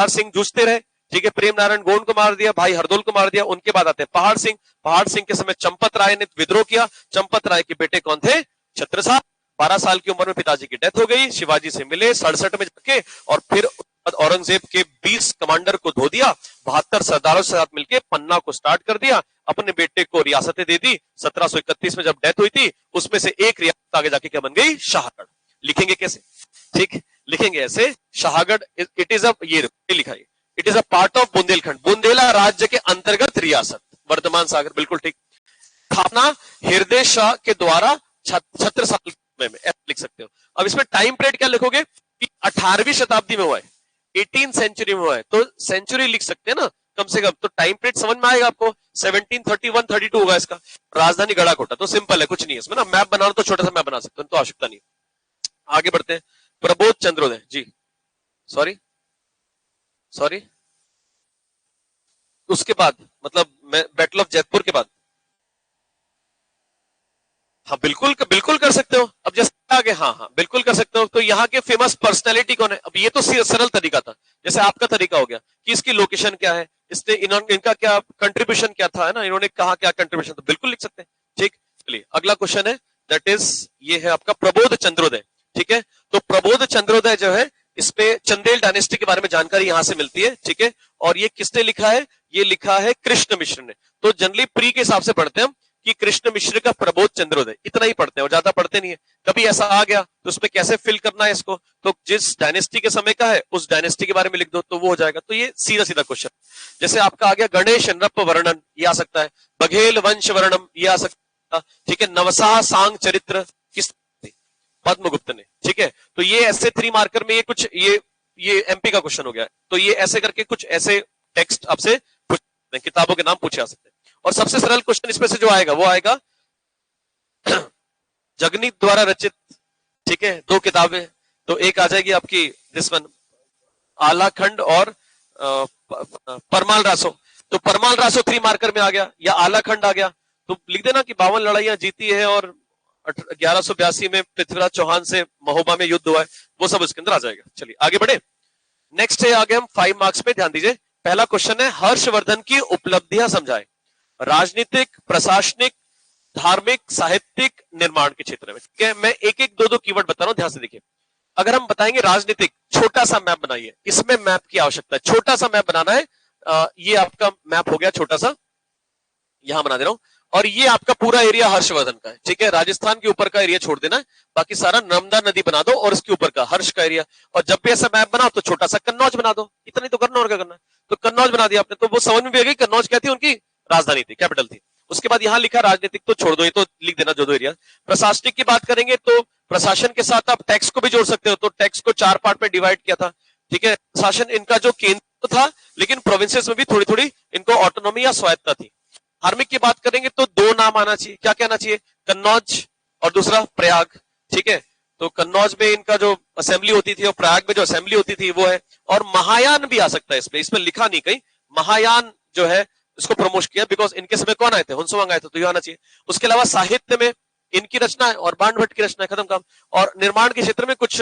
सिंह जूझते रहे, ठीक है। प्रेम नारायण गोंड को मार दिया, भाई हरदोल को मार दिया। उनके बाद आते हैं पहाड़ सिंह के समय चंपत राय ने विद्रोह किया। चंपत राय के बेटे कौन थे, छत्रसाल। 12 साल की उम्र में पिताजी की डेथ हो गई, शिवाजी से मिले 67 में जाके, और फिर औरंगजेब के 20 कमांडर को धो दिया, 72 सरदारों के साथ मिलकर पन्ना को स्टार्ट कर दिया, अपने बेटे को रियासतें दे दी। 1731 में जब डेथ हुई थी, उसमें से एक रियासत आगे जाके क्या बन गई, शाहगढ़। लिखेंगे कैसे, ठीक, लिखेंगे ऐसे, शाहगढ़ इट इज अ, ये लिखा है, it is a part of Bundelkhand, Bundela राज्य के अंतर्गत रियासत, वर्धमान सागर, बिल्कुल ठीक। स्थापना हृदय शाह के द्वारा छत्रसाल में लिख सकते हो। अब इसमें टाइम पीरियड क्या लिखोगे कि 18वीं शताब्दी में हुआ है, 18th सेंचुरी में हुआ है, तो सेंचुरी लिख सकते हैं ना कम से कम, तो टाइम पीरियड समझ में आएगा आपको। 1731-32 होगा इसका। राजधानी गढ़ाकोटा, तो सिंपल है, कुछ नहीं है इसमें ना, मैप बनाना तो छोटा सा मैप बना सकते हो, तो आवश्यकता नहीं। आगे बढ़ते हैं, प्रबोध चंद्रोदय जी, सॉरी उसके बाद, मतलब बैटल ऑफ जयपुर के बाद, हाँ बिल्कुल कर सकते हो। अब जैसे आगे, हाँ बिल्कुल कर सकते हो। तो यहाँ के फेमस पर्सनैलिटी कौन है, अब ये तो सरल तरीका था, जैसे आपका तरीका हो गया कि इसकी लोकेशन क्या है, इसने इनका क्या कंट्रीब्यूशन क्या था, है ना, इन्होंने कहा क्या कंट्रीब्यूशन, तो बिल्कुल लिख सकते हैं, ठीक। चलिए अगला क्वेश्चन है, दैट इज ये है आपका प्रबोध चंद्रोदय, ठीक है। तो प्रबोध चंद्रोदय जो है, इसपे चंदेल डायनेस्टी के बारे में जानकारी यहां से मिलती है, ठीक है। और ये किसने लिखा है, ये लिखा है कृष्ण मिश्र ने। तो जनरली प्री के हिसाब से पढ़ते हैं हम कि कृष्ण मिश्र का प्रबोध चंद्रोदय, इतना ही पढ़ते हैं और ज्यादा पढ़ते नहीं है। कभी ऐसा आ गया तो उसमें कैसे फिल करना है इसको, तो जिस डायनेस्टी के समय का है उस डायनेस्टी के बारे में लिख दो तो वो हो जाएगा। तो ये सीधा क्वेश्चन, जैसे आपका आ गया गणेश नृप वर्णन, ये आ सकता है, बघेल वंश वर्णम, ये आ सकता है, ठीक है। नवसाह सांग चरित्र किस, पद्मगुप्त ने, ठीक है। तो ये ऐसे 3 मार्कर में ये कुछ ये एमपी का क्वेश्चन हो गया है। तो ये ऐसे करके कुछ ऐसे टेक्स्ट आपसे किताबों के नाम पूछे आ सकते हैं। और सबसे सरल क्वेश्चन इसमें से जो आएगा वो आएगा जगनीत द्वारा रचित, ठीक है, 2 किताबें। तो एक आ जाएगी आपकी दिस वन, आलाखंड और परमाल रासो। तो परमाल रासो 3 मार्कर में आ गया, या आलाखंड आ गया, तो लिख देना कि 52 लड़ाइयां जीती है और 1182 में पृथ्वीराज चौहान से महोबा में युद्ध हुआ है, वो सब उसके अंदर आ जाएगा। चलिए आगे बढ़े, नेक्स्ट है आगे हम 5 मार्क्स पे, ध्यान दीजिए। पहला क्वेश्चन है, हर्षवर्धन की उपलब्धियां समझाएं, राजनीतिक, प्रशासनिक, धार्मिक, साहित्यिक, निर्माण के क्षेत्र में, ठीक है। मैं एक 2 कीवर्ड बता रहा हूं, ध्यान से देखिए। अगर हम बताएंगे राजनीतिक, छोटा सा मैप बनाइए, इसमें मैप की आवश्यकता है, छोटा सा मैप बनाना है। ये आपका मैप हो गया छोटा सा, यहां बना दे रहा हूं, और ये आपका पूरा एरिया हर्षवर्धन का है, ठीक है। राजस्थान के ऊपर का एरिया छोड़ देना है, बाकी सारा नर्मदा नदी बना दो और इसके ऊपर का हर्ष का एरिया। और जब भी ऐसा मैप बनाओ तो छोटा सा कन्नौज बना दो, इतना ही तो करना, और क्या करना है। तो कन्नौज बना दिया आपने, तो वो समझ में भी आ गई कन्नौज क्या थी, उनकी राजधानी थी, कैपिटल थी। उसके बाद यहां लिखा राजनीतिक, तो छोड़ दो, ये तो लिख देना जो एरिया। प्रशासनिक की बात करेंगे तो प्रशासन के साथ आप टैक्स को भी जोड़ सकते हो, तो टैक्स को 4 पार्ट में डिवाइड किया था, ठीक है। प्रशासन इनका जो केंद्र था, लेकिन प्रोविंसेस में भी थोड़ी थोड़ी इनको ऑटोनॉमी या स्वायत्ता थी। धार्मिक की बात करेंगे तो 2 नाम आना चाहिए, क्या कहना चाहिए, कन्नौज और दूसरा प्रयाग, ठीक है। तो कन्नौज में इनका जो असेंबली होती थी और प्रयाग में जो असेंबली होती थी वो है। और महायान भी आ सकता है इसमें लिखा नहीं कहीं, महायान जो है इसको प्रमोट किया, बिकॉज इनके समय कौन आए थे, हुनसुवंग आए थे, तो ये आना चाहिए। उसके अलावा साहित्य में इनकी रचना है और बाण भट्ट की रचना है, खत्म काम। और निर्माण के क्षेत्र में कुछ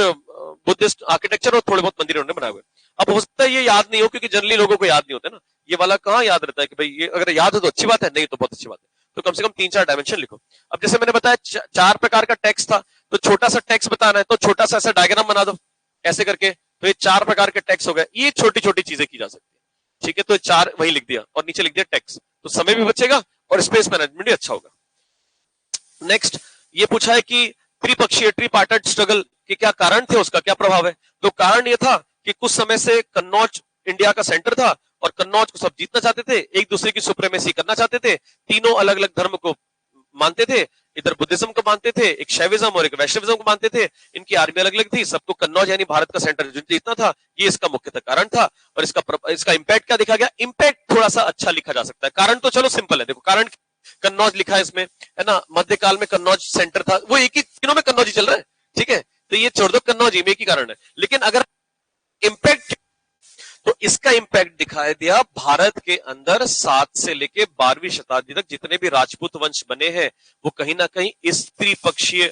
बुद्धिस्ट आर्किटेक्चर और थोड़े बहुत मंदिर उन्होंने बनाए हुए। अब हो सकता है ये याद नहीं हो, क्योंकि जनरली लोगों को याद नहीं होता ना, ये वाला कहाँ याद रहता है कि भाई ये अगर याद हो तो अच्छी बात है, नहीं तो बहुत अच्छी बात है। तो कम से कम 3-4 डायमेंशन लिखो। अब जैसे मैंने बताया 4 प्रकार का टेक्स्ट था, तो छोटा सा टेक्स्ट बताना है तो छोटा सा ऐसा डायग्राम बना दो ऐसे करके, तो ये 4 प्रकार के टेक्स्ट हो गए। ये छोटी छोटी चीजें की जा सकती है, ठीक है। तो 4 वही लिख दिया और नीचे लिख दिया टेक्स्ट, तो समय भी बचेगा और स्पेस मैनेजमेंट भी अच्छा होगा। नेक्स्ट ये पूछा है कि त्रिपक्षीय ट्रीपार्टेड स्ट्रगल के क्या कारण थे, उसका क्या प्रभाव है। तो कारण ये था कि कुछ समय से कन्नौज इंडिया का सेंटर था और कन्नौज को सब जीतना चाहते थे, एक दूसरे की सुप्रीमेसी करना चाहते थे, तीनों अलग अलग धर्म को मानते थे, इधर बुद्धिज्म को मानते थे, एक शैविज्म और एक वैष्णविज्म को मानते थे, इनकी आर्मी अलग अलग थी, सबको कन्नौज यानी भारत का सेंटर जीतना था, ये इसका मुख्यतः कारण था। और इसका इंपैक्ट क्या दिखा गया, इंपैक्ट थोड़ा सा अच्छा लिखा जा सकता है, कारण तो चलो सिंपल है, देखो कारण कन्नौज लिखा है इसमें, है ना, मध्यकाल में कन्नौज सेंटर था, वो एक ही तीनों में कन्नौज ही चल रहा है, ठीक है, तो ये छोड़ दो कन्नौज में एक ही कारण है। लेकिन अगर इंपैक्ट, तो इसका इंपैक्ट दिखाई दिया भारत के अंदर 7 से लेके 12वीं शताब्दी तक जितने भी राजपूत वंश बने हैं वो कहीं ना कहीं इस त्रिपक्षीय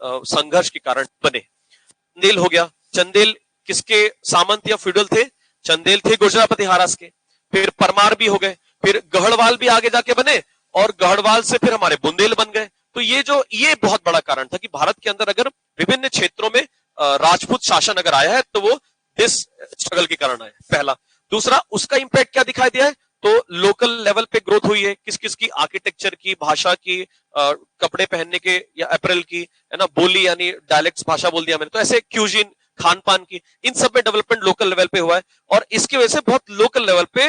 संघर्ष के कारण बने। चंदेल हो गया, चंदेल किसके सामंत या फ्यूडल थे, चंदेल थे गुजरापति हारास के, फिर परमार भी हो गए, फिर गढ़वाल भी आगे जाके बने और गढ़वाल से फिर हमारे बुंदेल बन गए। तो ये बहुत बड़ा कारण था कि भारत के अंदर अगर विभिन्न क्षेत्रों में राजपूत शासन अगर आया है तो वो इस स्ट्रगल के कारण आया, पहला। दूसरा, उसका इंपैक्ट क्या दिखाई दिया है, तो लोकल लेवल पे ग्रोथ हुई है, किस किस की, आर्किटेक्चर की, भाषा की, कपड़े पहनने के या अप्रैल की, है ना, बोली यानी डायलेक्ट्स भाषा बोल दिया मैंने, तो ऐसे क्यूजिन खान पान की, इन सब में डेवलपमेंट लोकल लेवल पे हुआ है और इसकी वजह से बहुत लोकल लेवल पे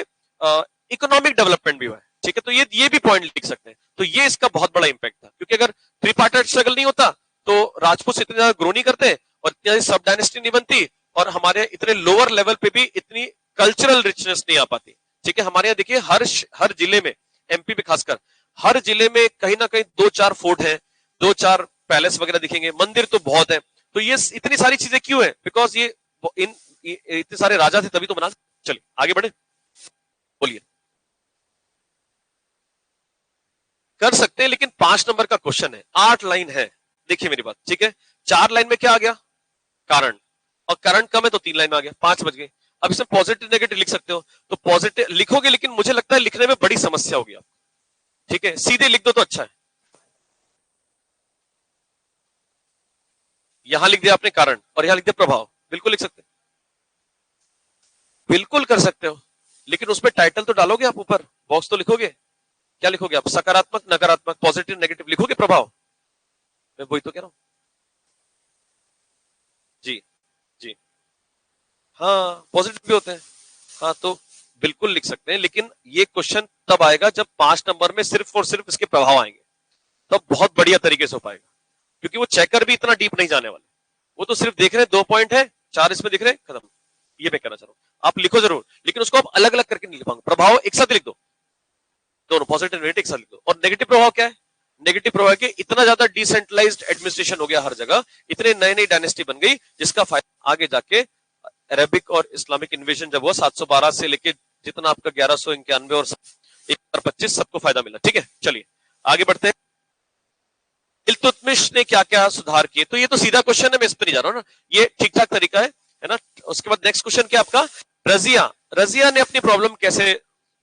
इकोनॉमिक डेवलपमेंट भी हुआ है, ठीक है। तो ये भी पॉइंट लिख सकते हैं। तो ये इसका बहुत बड़ा इंपैक्ट था, क्योंकि अगर ट्रिपार्टाइट स्ट्रगल नहीं होता तो राजपूत इतने ज्यादा ग्रो नहीं करते और इतनी सब डायनेस्टी नहीं बनती और हमारे इतने लोअर लेवल पे भी इतनी कल्चरल रिचनेस नहीं आ पाती, ठीक है। हमारे यहाँ देखिए हर जिले में, एमपी में खासकर, हर जिले में कहीं ना कहीं 2-4 फोर्ट है, 2-4 पैलेस वगैरह दिखेंगे, मंदिर तो बहुत है। तो ये इतनी सारी चीजें क्यों है, बिकॉज ये इतने सारे राजा थे तभी तो बना। चलिए आगे बढ़े, बोलिए। कर सकते हैं, लेकिन 5 नंबर का क्वेश्चन है, 8 लाइन है, देखिए मेरी बात, ठीक है। 4 लाइन में क्या आ गया, कारण, और कारण कम है तो 3 लाइन में आ गया, 5 बज गए। अब इसमें पॉजिटिव नेगेटिव लिख सकते हो, तो पॉजिटिव लिखोगे, लेकिन मुझे लगता है लिखने में बड़ी समस्या होगी आप, ठीक है, सीधे लिख दो तो अच्छा है। यहां लिख दिया आपने कारण और यहां लिख दिया प्रभाव, बिल्कुल लिख सकते हैं, बिल्कुल कर सकते हो, लेकिन उसमें टाइटल तो डालोगे आप, ऊपर बॉक्स तो लिखोगे, क्या लिखोगे आप, सकारात्मक नकारात्मक पॉजिटिव नेगेटिव लिखोगे, प्रभाव, मैं वही तो कह रहा हूं। जी जी, हाँ पॉजिटिव भी होते हैं, हाँ तो बिल्कुल लिख सकते हैं, लेकिन ये क्वेश्चन तब आएगा जब 5 नंबर में सिर्फ और सिर्फ इसके प्रभाव आएंगे, तब बहुत बढ़िया तरीके से हो पाएगा, क्योंकि वो चेकर भी इतना डीप नहीं जाने वाले, वो तो सिर्फ देख रहे हैं 2 पॉइंट है, 4 इसमें दिख रहे हैं, खत्म। ये मैं कहना चाह रहा हूं, आप लिखो जरूर, लेकिन उसको आप अलग अलग करके नहीं लिख पाऊंगा, प्रभाव एक साथ लिख दो, दोनों पॉजिटिव नेगेटिव एक साथ लिख दो। और नेगेटिव प्रभाव क्या है, नेगेटिव प्रभाव कि इतना ज्यादा डिसेंट्रलाइज्ड एडमिनिस्ट्रेशन हो गया हर जगह, इतने नई नई डायनेस्टी बन गई, जिसका फायदा आगे जाके अरेबिक और इस्लामिक इन्वेजन जब हुआ 712 से लेके जितना आपका 1191 और 1025 सबको फायदा मिला, ठीक है। चलिए आगे बढ़ते हैं, इल्तुतमिश ने क्या क्या सुधार किए, तो ये तो सीधा क्वेश्चन है, मैं इस पर नहीं जा रहा हूं ना, ये ठीक ठाक तरीका है ना। उसके बाद नेक्स्ट क्वेश्चन क्या आपका, रजिया, रजिया ने अपनी प्रॉब्लम कैसे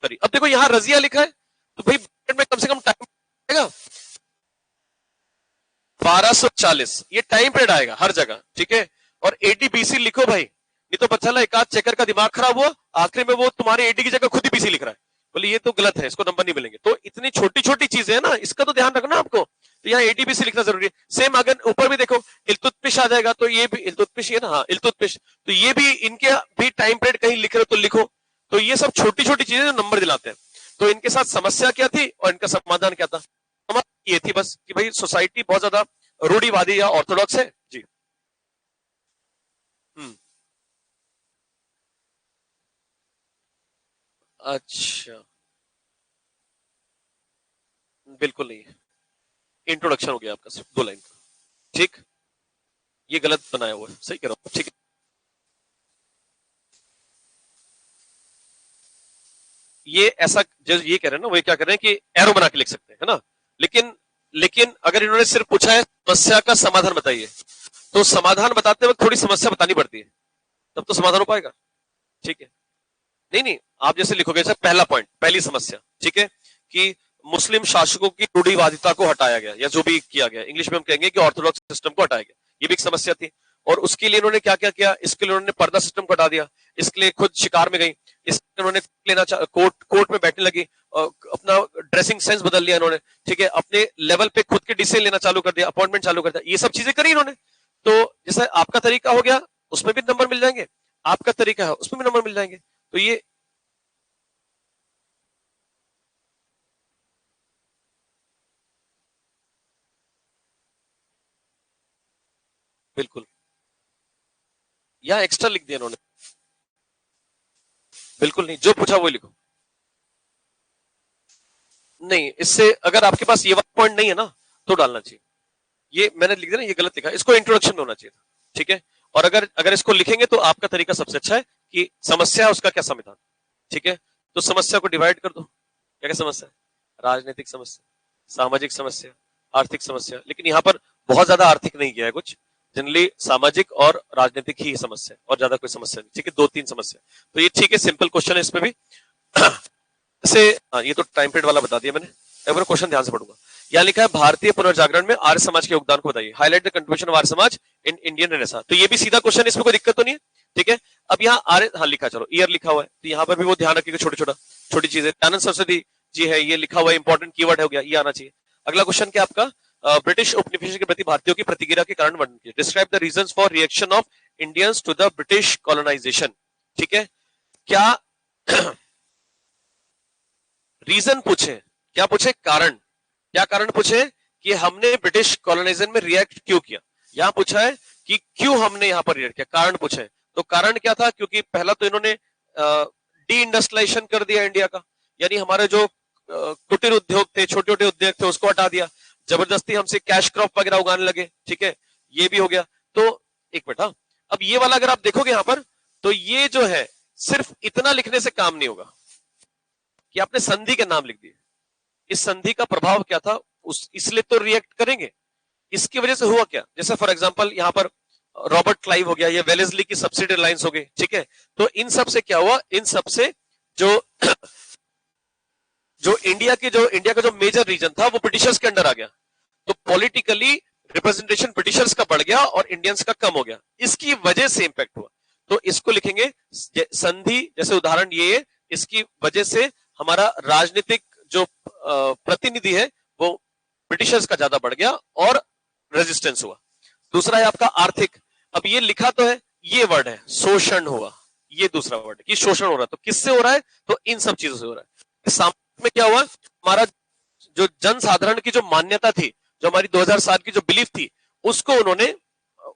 करी। अब देखो यहां रजिया लिखा है, तो भाई में कम से कम टाइम आएगा 1240, ये टाइम पीरियड आएगा हर जगह, ठीक है। और एडीबीसी लिखो भाई, नहीं तो पता चला एक आध चेकर का दिमाग खराब हुआ, आखिरी में वो तुम्हारे एडी की जगह खुद ही बीसी लिख रहा है, बोले ये तो गलत है, इसको नंबर नहीं मिलेंगे। तो इतनी छोटी छोटी चीजें है ना, इसका तो ध्यान रखना आपको, तो यहाँ एडीबीसी लिखना जरूरी है। सेम अगर ऊपर भी देखो इल्तुतमिश आ जाएगा, तो ये भी इल्तुतमिश है ना, हाँ इल्तुतमिश, तो ये भी इनके भी टाइम पीरियड कहीं लिख रहे हो तो लिखो। तो ये सब छोटी छोटी चीजें जो नंबर दिलाते हैं। तो इनके साथ समस्या क्या थी और इनका समाधान क्या था, ये थी बस कि भाई सोसाइटी बहुत ज्यादा रूढ़िवादी या ऑर्थोडॉक्स है जी। अच्छा, बिल्कुल नहीं, इंट्रोडक्शन हो गया आपका सिर्फ 2 लाइन का, ठीक। ये गलत बनाया हुआ है, सही कह रहा हूँ, ठीक है। ये ऐसा जो ये कह रहे हैं ना, वो क्या कर रहे हैं कि एरो बना के लिख सकते हैं, है ना। लेकिन लेकिन अगर इन्होंने सिर्फ पूछा है समस्या का समाधान बताइए, तो समाधान बताते वक्त थोड़ी समस्या बतानी पड़ती है, तब तो समाधान हो पाएगा, ठीक है। नहीं नहीं, आप जैसे लिखोगे, जैसे पहला पॉइंट, पहली समस्या, ठीक है, कि मुस्लिम शासकों की रूढ़िवादिता को हटाया गया, या जो भी किया गया, इंग्लिश में हम कहेंगे कि ऑर्थोडॉक्स सिस्टम को हटाया गया, ये भी एक समस्या थी। और उसके लिए इन्होंने क्या क्या किया, इसके लिए उन्होंने पर्दा सिस्टम को हटा दिया, इसके लिए खुद शिकार में गई, इसके उन्होंने कोर्ट में बैठने लगी, अपना ड्रेसिंग सेंस बदल लिया इन्होंने, ठीक है, अपने लेवल पे खुद के डिसीजन लेना चालू कर दिया, अपॉइंटमेंट चालू कर दिया, ये सब चीजें करी इन्होंने। तो जैसे आपका तरीका हो गया, उसमें भी नंबर मिल जाएंगे, आपका तरीका है उसमें भी नंबर मिल जाएंगे। तो ये बिल्कुल, यहाँ एक्स्ट्रा लिख दिया इन्होंने, बिल्कुल नहीं, जो पूछा वो लिखो। नहीं, इससे अगर आपके पास ये वाला पॉइंट नहीं है ना, तो डालना चाहिए। ये मैंने लिख दिया ना, ये गलत लिखा, इसको इंट्रोडक्शन में होना चाहिए था, ठीक है। और अगर अगर इसको लिखेंगे तो आपका तरीका सबसे अच्छा है कि समस्या है, उसका क्या समाधान, ठीक है। तो समस्या को डिवाइड कर दो, क्या क्या समस्या है, राजनीतिक समस्या, सामाजिक समस्या, आर्थिक समस्या, लेकिन यहाँ पर बहुत ज्यादा आर्थिक नहीं किया है कुछ, जनरली सामाजिक और राजनीतिक ही समस्या है, और ज्यादा कोई समस्या नहीं, ठीक है, दो तीन समस्या। तो ये ठीक है, सिंपल क्वेश्चन है इसमें भी। से ये तो टाइम पीरियड वाला बता दिया मैंने, एक बार क्वेश्चन ध्यान से पढ़ूंगा। यहाँ लिखा है भारतीय पुनर्जागरण में आर्य समाज के योगदान को बताइए, highlight the contribution of Arya Samaj in Indian renaissance. तो ये भी सीधा क्वेश्चन है, इसमें कोई दिक्कत तो नहीं है, ठीक है। अब यहाँ आर्य, हाँ लिखा, चलो ईयर लिखा हुआ है, तो यहाँ पर भी वो ध्यान रखिएगा, छोटे छोटा छोटी चीजें, दयानंद सरस्वती जी है, ये लिखा हुआ है, इंपॉर्टेंट कीवर्ड हो गया, ये आना चाहिए। अगला क्वेश्चन क्या आपका, ब्रिटिश उपनिवेश के प्रति भारतीयों की प्रतिक्रिया के कारण वर्णन कीजिए, describe the reasons for reaction of Indians to the British colonisation, ठीक है। क्या रीजन पूछे, क्या पूछे, कारण, क्या कारण पूछे कि हमने ब्रिटिश कॉलोनाइजेशन में रिएक्ट क्यों किया। यहां पूछा है कि क्यों हमने यहां पर रिएक्ट किया, कारण पूछे। तो कारण क्या था, क्योंकि पहला तो इन्होंने डी इंडस्ट्रियलाइजेशन कर दिया इंडिया का, यानी हमारे जो कुटीर उद्योग थे, छोटे छोटे उद्योग थे, उसको हटा दिया, जबरदस्ती हमसे कैश क्रॉप वगैरह उगाने लगे, ठीक है, ये भी हो गया। तो एक मिनट, हाँ, अब ये वाला अगर आप देखोगे यहां पर, तो ये जो है सिर्फ इतना लिखने से काम नहीं होगा कि आपने संधि के नाम लिख दिए, इस संधि का प्रभाव क्या था, उस इसलिए तो रिएक्ट करेंगे, इसकी वजह से हुआ क्या। जैसे फॉर एग्जांपल यहाँ पर रॉबर्ट क्लाइव हो गया, ये वेलेस्ली की सब्सिडी लाइंस हो गई, ठीक है। तो इन सब से क्या हुआ, इन सब से जो जो इंडिया का जो मेजर रीजन था वो ब्रिटिशर्स के अंडर आ गया, तो पॉलिटिकली रिप्रेजेंटेशन ब्रिटिशर्स का बढ़ गया और इंडियंस का कम हो गया, इसकी वजह से इंपैक्ट हुआ। तो इसको लिखेंगे संधि, जैसे उदाहरण ये, इसकी वजह से हमारा राजनीतिक जो प्रतिनिधि है वो ब्रिटिशर्स का ज्यादा बढ़ गया और रेजिस्टेंस हुआ। दूसरा है आपका आर्थिक, अब ये लिखा तो है, ये वर्ड है शोषण हुआ, ये दूसरा वर्ड है कि शोषण हो रहा है, तो किससे हो रहा है, तो इन सब चीजों से हो रहा है। सामाजिक में क्या हुआ, हमारा जो जनसाधारण की जो मान्यता थी, जो हमारी 2007 की जो बिलीफ थी, उसको उन्होंने,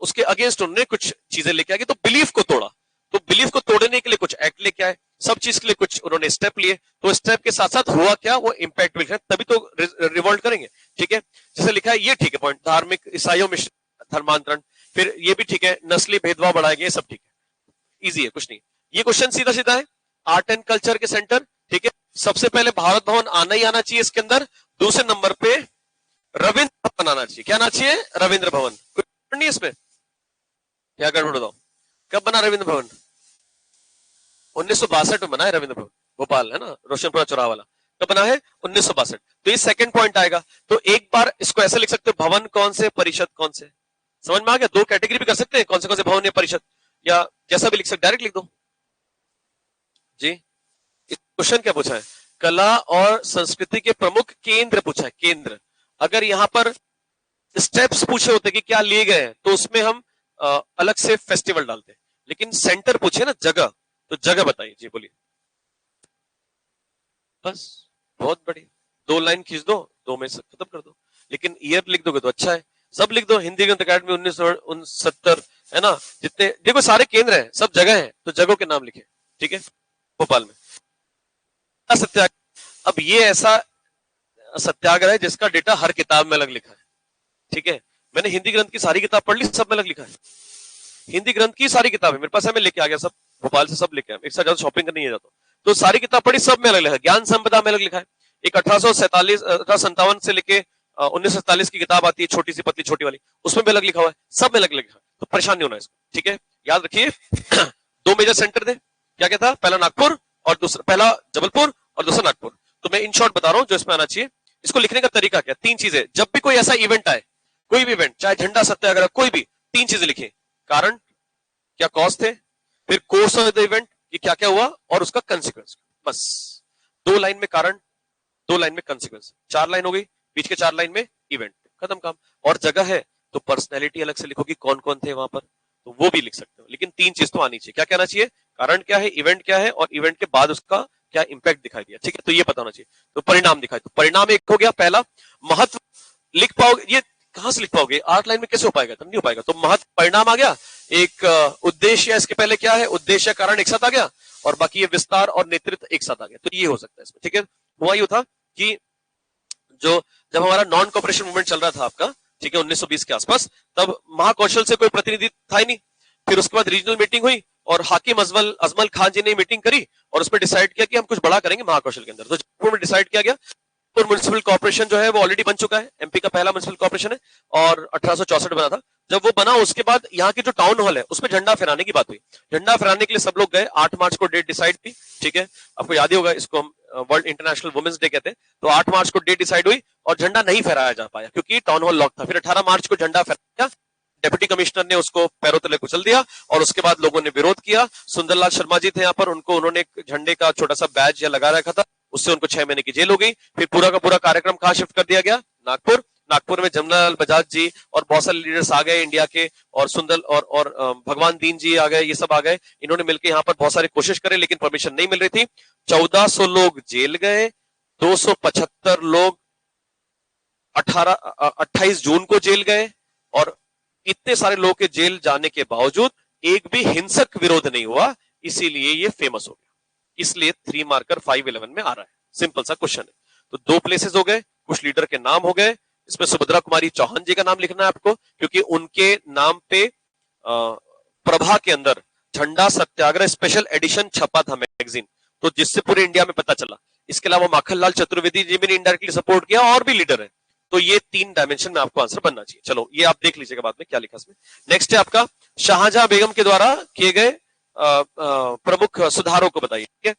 उसके अगेंस्ट उन्होंने कुछ चीजें लेके आ गए, तो बिलीफ को तोड़ा, तो बिलीफ को तोड़ने के लिए कुछ एक्ट लेके आए, सब चीज के लिए कुछ उन्होंने स्टेप लिए, तो स्टेप के साथ साथ हुआ क्या, वो इंपैक्ट भी है, तभी तो रिवोल्ट करेंगे, ठीक है। जैसे लिखा है, ये ठीक है पॉइंट, धार्मिक ईसाइयों में धर्मांतरण, फिर ये भी ठीक है, नस्ली भेदभाव बढ़ाया गया, सब ठीक है, इजी है, कुछ नहीं। ये क्वेश्चन सीधा सीधा है, आर्ट एंड कल्चर के सेंटर, ठीक है। सबसे पहले भारत भवन आना ही आना चाहिए इसके अंदर, दूसरे नंबर पे रविंद्र भवन आना चाहिए, क्या आना चाहिए, रविंद्र भवन। कुछ नहीं इसमें, क्या गड़बड़ बताओ, कब बना रविंद्र भवन, 1962 में बना है रविंद्र भवन, भोपाल है ना, रोशनपुरा चौराहा वाला, कब बना है, 1962। तो ये सेकंड पॉइंट आएगा। तो एक बार इसको ऐसे लिख सकते हो, भवन कौन से, परिषद कौन से, समझ में आ गया। दो कैटेगरी भी कर सकते हैं, कौन से भवन या परिषद, या जैसा भी लिख सकते, डायरेक्ट लिख दो जी। क्वेश्चन क्या पूछा है, कला और संस्कृति के प्रमुख केंद्र पूछा है, केंद्र। अगर यहां पर स्टेप्स पूछे होते कि क्या लिए गए, तो उसमें हम अलग से फेस्टिवल डालते, लेकिन सेंटर पूछे ना, जगह, तो जगह बताइए जी, बोलिए। बस, बहुत बढ़िया, दो लाइन खींच दो, दो में से खत्म कर दो। लेकिन ईयर लिख दोगे तो अच्छा है, सब लिख दो, हिंदी ग्रंथ अकादमी 1969, है ना, जितने देखो सारे केंद्र हैं, सब जगह है, तो जगहों के नाम लिखे, ठीक है। भोपाल में सत्याग्रह, अब ये ऐसा सत्याग्रह है जिसका डेटा हर किताब में अलग लिखा है, ठीक है। मैंने हिंदी ग्रंथ की सारी किताब पढ़ ली, सब में अलग लिखा है। हिंदी ग्रंथ की सारी किताब है मेरे पास है, मैं लेके आ गया सब, भोपाल से सब लेके आया, एक साथ ज्यादा शॉपिंग करनी है जाता तो सारी किताब पढ़ी, सब में अलग लिखा है। ज्ञान संपदा में अलग लिखा है, एक 1857 से लेके 1947 की किताब आती है, छोटी सी पतली छोटी वाली, उसमें भी अलग लिखा हुआ है, सब में अलग लिखा है, तो परेशान नहीं होना इसको, ठीक है। याद रखिए दो मेजर सेंटर थे, क्या क्या था, पहला नागपुर और दूसरा, पहला जबलपुर और दूसरा नागपुर। तो मैं इन शॉर्ट बता रहा हूं जो इसमें आना चाहिए। इसको लिखने का तरीका क्या, तीन चीजें, जब भी कोई ऐसा इवेंट आए, कोई भी इवेंट, चाहे झंडा सत्याग्रह, कोई भी, तीन चीजें लिखिए, कारण, क्या कॉज थे, फिर कोर्स ऑफ द इवेंट, ये क्या क्या हुआ, और उसका कंसिक्वेंस, बस। 2 लाइन में कारण, 2 लाइन में कंसिक्वेंस, 4 लाइन हो गई, बीच के 4 लाइन में इवेंट, खत्म काम। और जगह है तो पर्सनैलिटी अलग से लिखोगी, कौन कौन थे वहां पर, तो वो भी लिख सकते हो, लेकिन 3 चीज तो आनी चाहिए। क्या कहना चाहिए, कारण क्या है, इवेंट क्या है, और इवेंट के बाद उसका क्या इंपैक्ट दिखाई दिया, ठीक है, तो ये पता होना चाहिए। तो परिणाम दिखाई, तो परिणाम एक हो गया पहला। महत्व लिख पाओगे, ये कहां से लिख पाओगे, 8 लाइन में कैसे हो पाएगा, तब नहीं हो पाएगा। तो महत्व, परिणाम आ गया, एक उद्देश्य, इसके पहले क्या है, उद्देश्य कारण एक साथ आ गया, और बाकी ये विस्तार और नेतृत्व एक साथ आ गया, तो ये हो सकता है इसमें, ठीक है। हुआ यू था कि जो जब हमारा नॉन कॉपरेशन मूवमेंट चल रहा था आपका, ठीक है, 1920 के आसपास, तब महाकौशल से कोई प्रतिनिधि था ही नहीं। फिर उसके बाद रीजनल मीटिंग हुई और हाकिम अजमल खान जी ने मीटिंग करी और उसमें डिसाइड किया कि हम कुछ बड़ा करेंगे महाकौशल के अंदर। तो जयपुर में डिसाइड किया गया, तो म्युनिसिपल कॉर्पोरेशन जो है वो ऑलरेडी बन चुका है, एमपी का पहला म्युनिसिपल कॉर्पोरेशन है, और 1864 बना था। जब वो बना उसके बाद यहाँ की जो टाउन हॉल है उसमें झंडा फहराने की बात हुई। झंडा फहराने के लिए सब लोग गए, 8 मार्च को डेट डिसाइड थी, ठीक है, आपको याद ही होगा, इसको हम वर्ल्ड इंटरनेशनल वुमेन्स डे कहते हैं। तो 8 मार्च को डेट डिसाइड हुई और झंडा नहीं फहराया जा पाया क्योंकि टाउन हॉल लॉक था। फिर 18 मार्च को झंडा फहराया, डिप्टी कमिश्नर ने उसको पैरों तले कुचल दिया और उसके बाद लोगों ने विरोध किया। सुंदरलाल शर्मा जी थे यहाँ पर, उन्होंने झंडे का छोटा सा बैज या लगा रखा था, उससे उनको 6 महीने की जेल हो गई। फिर पूरा का पूरा कार्यक्रम कहां शिफ्ट कर दिया गया, नागपुर। नागपुर में जमनालाल बजाज जी और बहुत सारे लीडर्स आ गए इंडिया के, और सुंदर और भगवान दीन जी आ गए, ये सब आ गए। इन्होंने मिलकर यहाँ पर बहुत सारी कोशिश करे लेकिन परमिशन नहीं मिल रही थी। 1400 लोग जेल गए, 275 लोग 28 जून को जेल गए, और इतने सारे लोगों के जेल जाने के बावजूद एक भी हिंसक विरोध नहीं हुआ, इसीलिए ये फेमस हो गया। इसलिए 3 मार्कर 511 में आ रहा है, सिंपल सा क्वेश्चन है। तो 2 प्लेसेस हो गए, कुछ लीडर के नाम हो गए। इसमें सुभद्रा कुमारी चौहान जी का नाम लिखना है आपको, क्योंकि उनके नाम पे प्रभा के अंदर झंडा सत्याग्रह स्पेशल एडिशन छपा था मैगजीन, तो जिससे पूरे इंडिया में पता चला। इसके अलावा माखनलाल चतुर्वेदी जी ने इनडायरेक्टली सपोर्ट किया, और भी लीडर है। तो ये 3 डायमेंशन में आपको आंसर बनना चाहिए। चलो ये आप देख लीजिएगा बाद में क्या लिखा इसमें। नेक्स्ट है आपका, शाहजहां बेगम के द्वारा किए गए प्रमुख सुधारों को बताइए, ठीक है।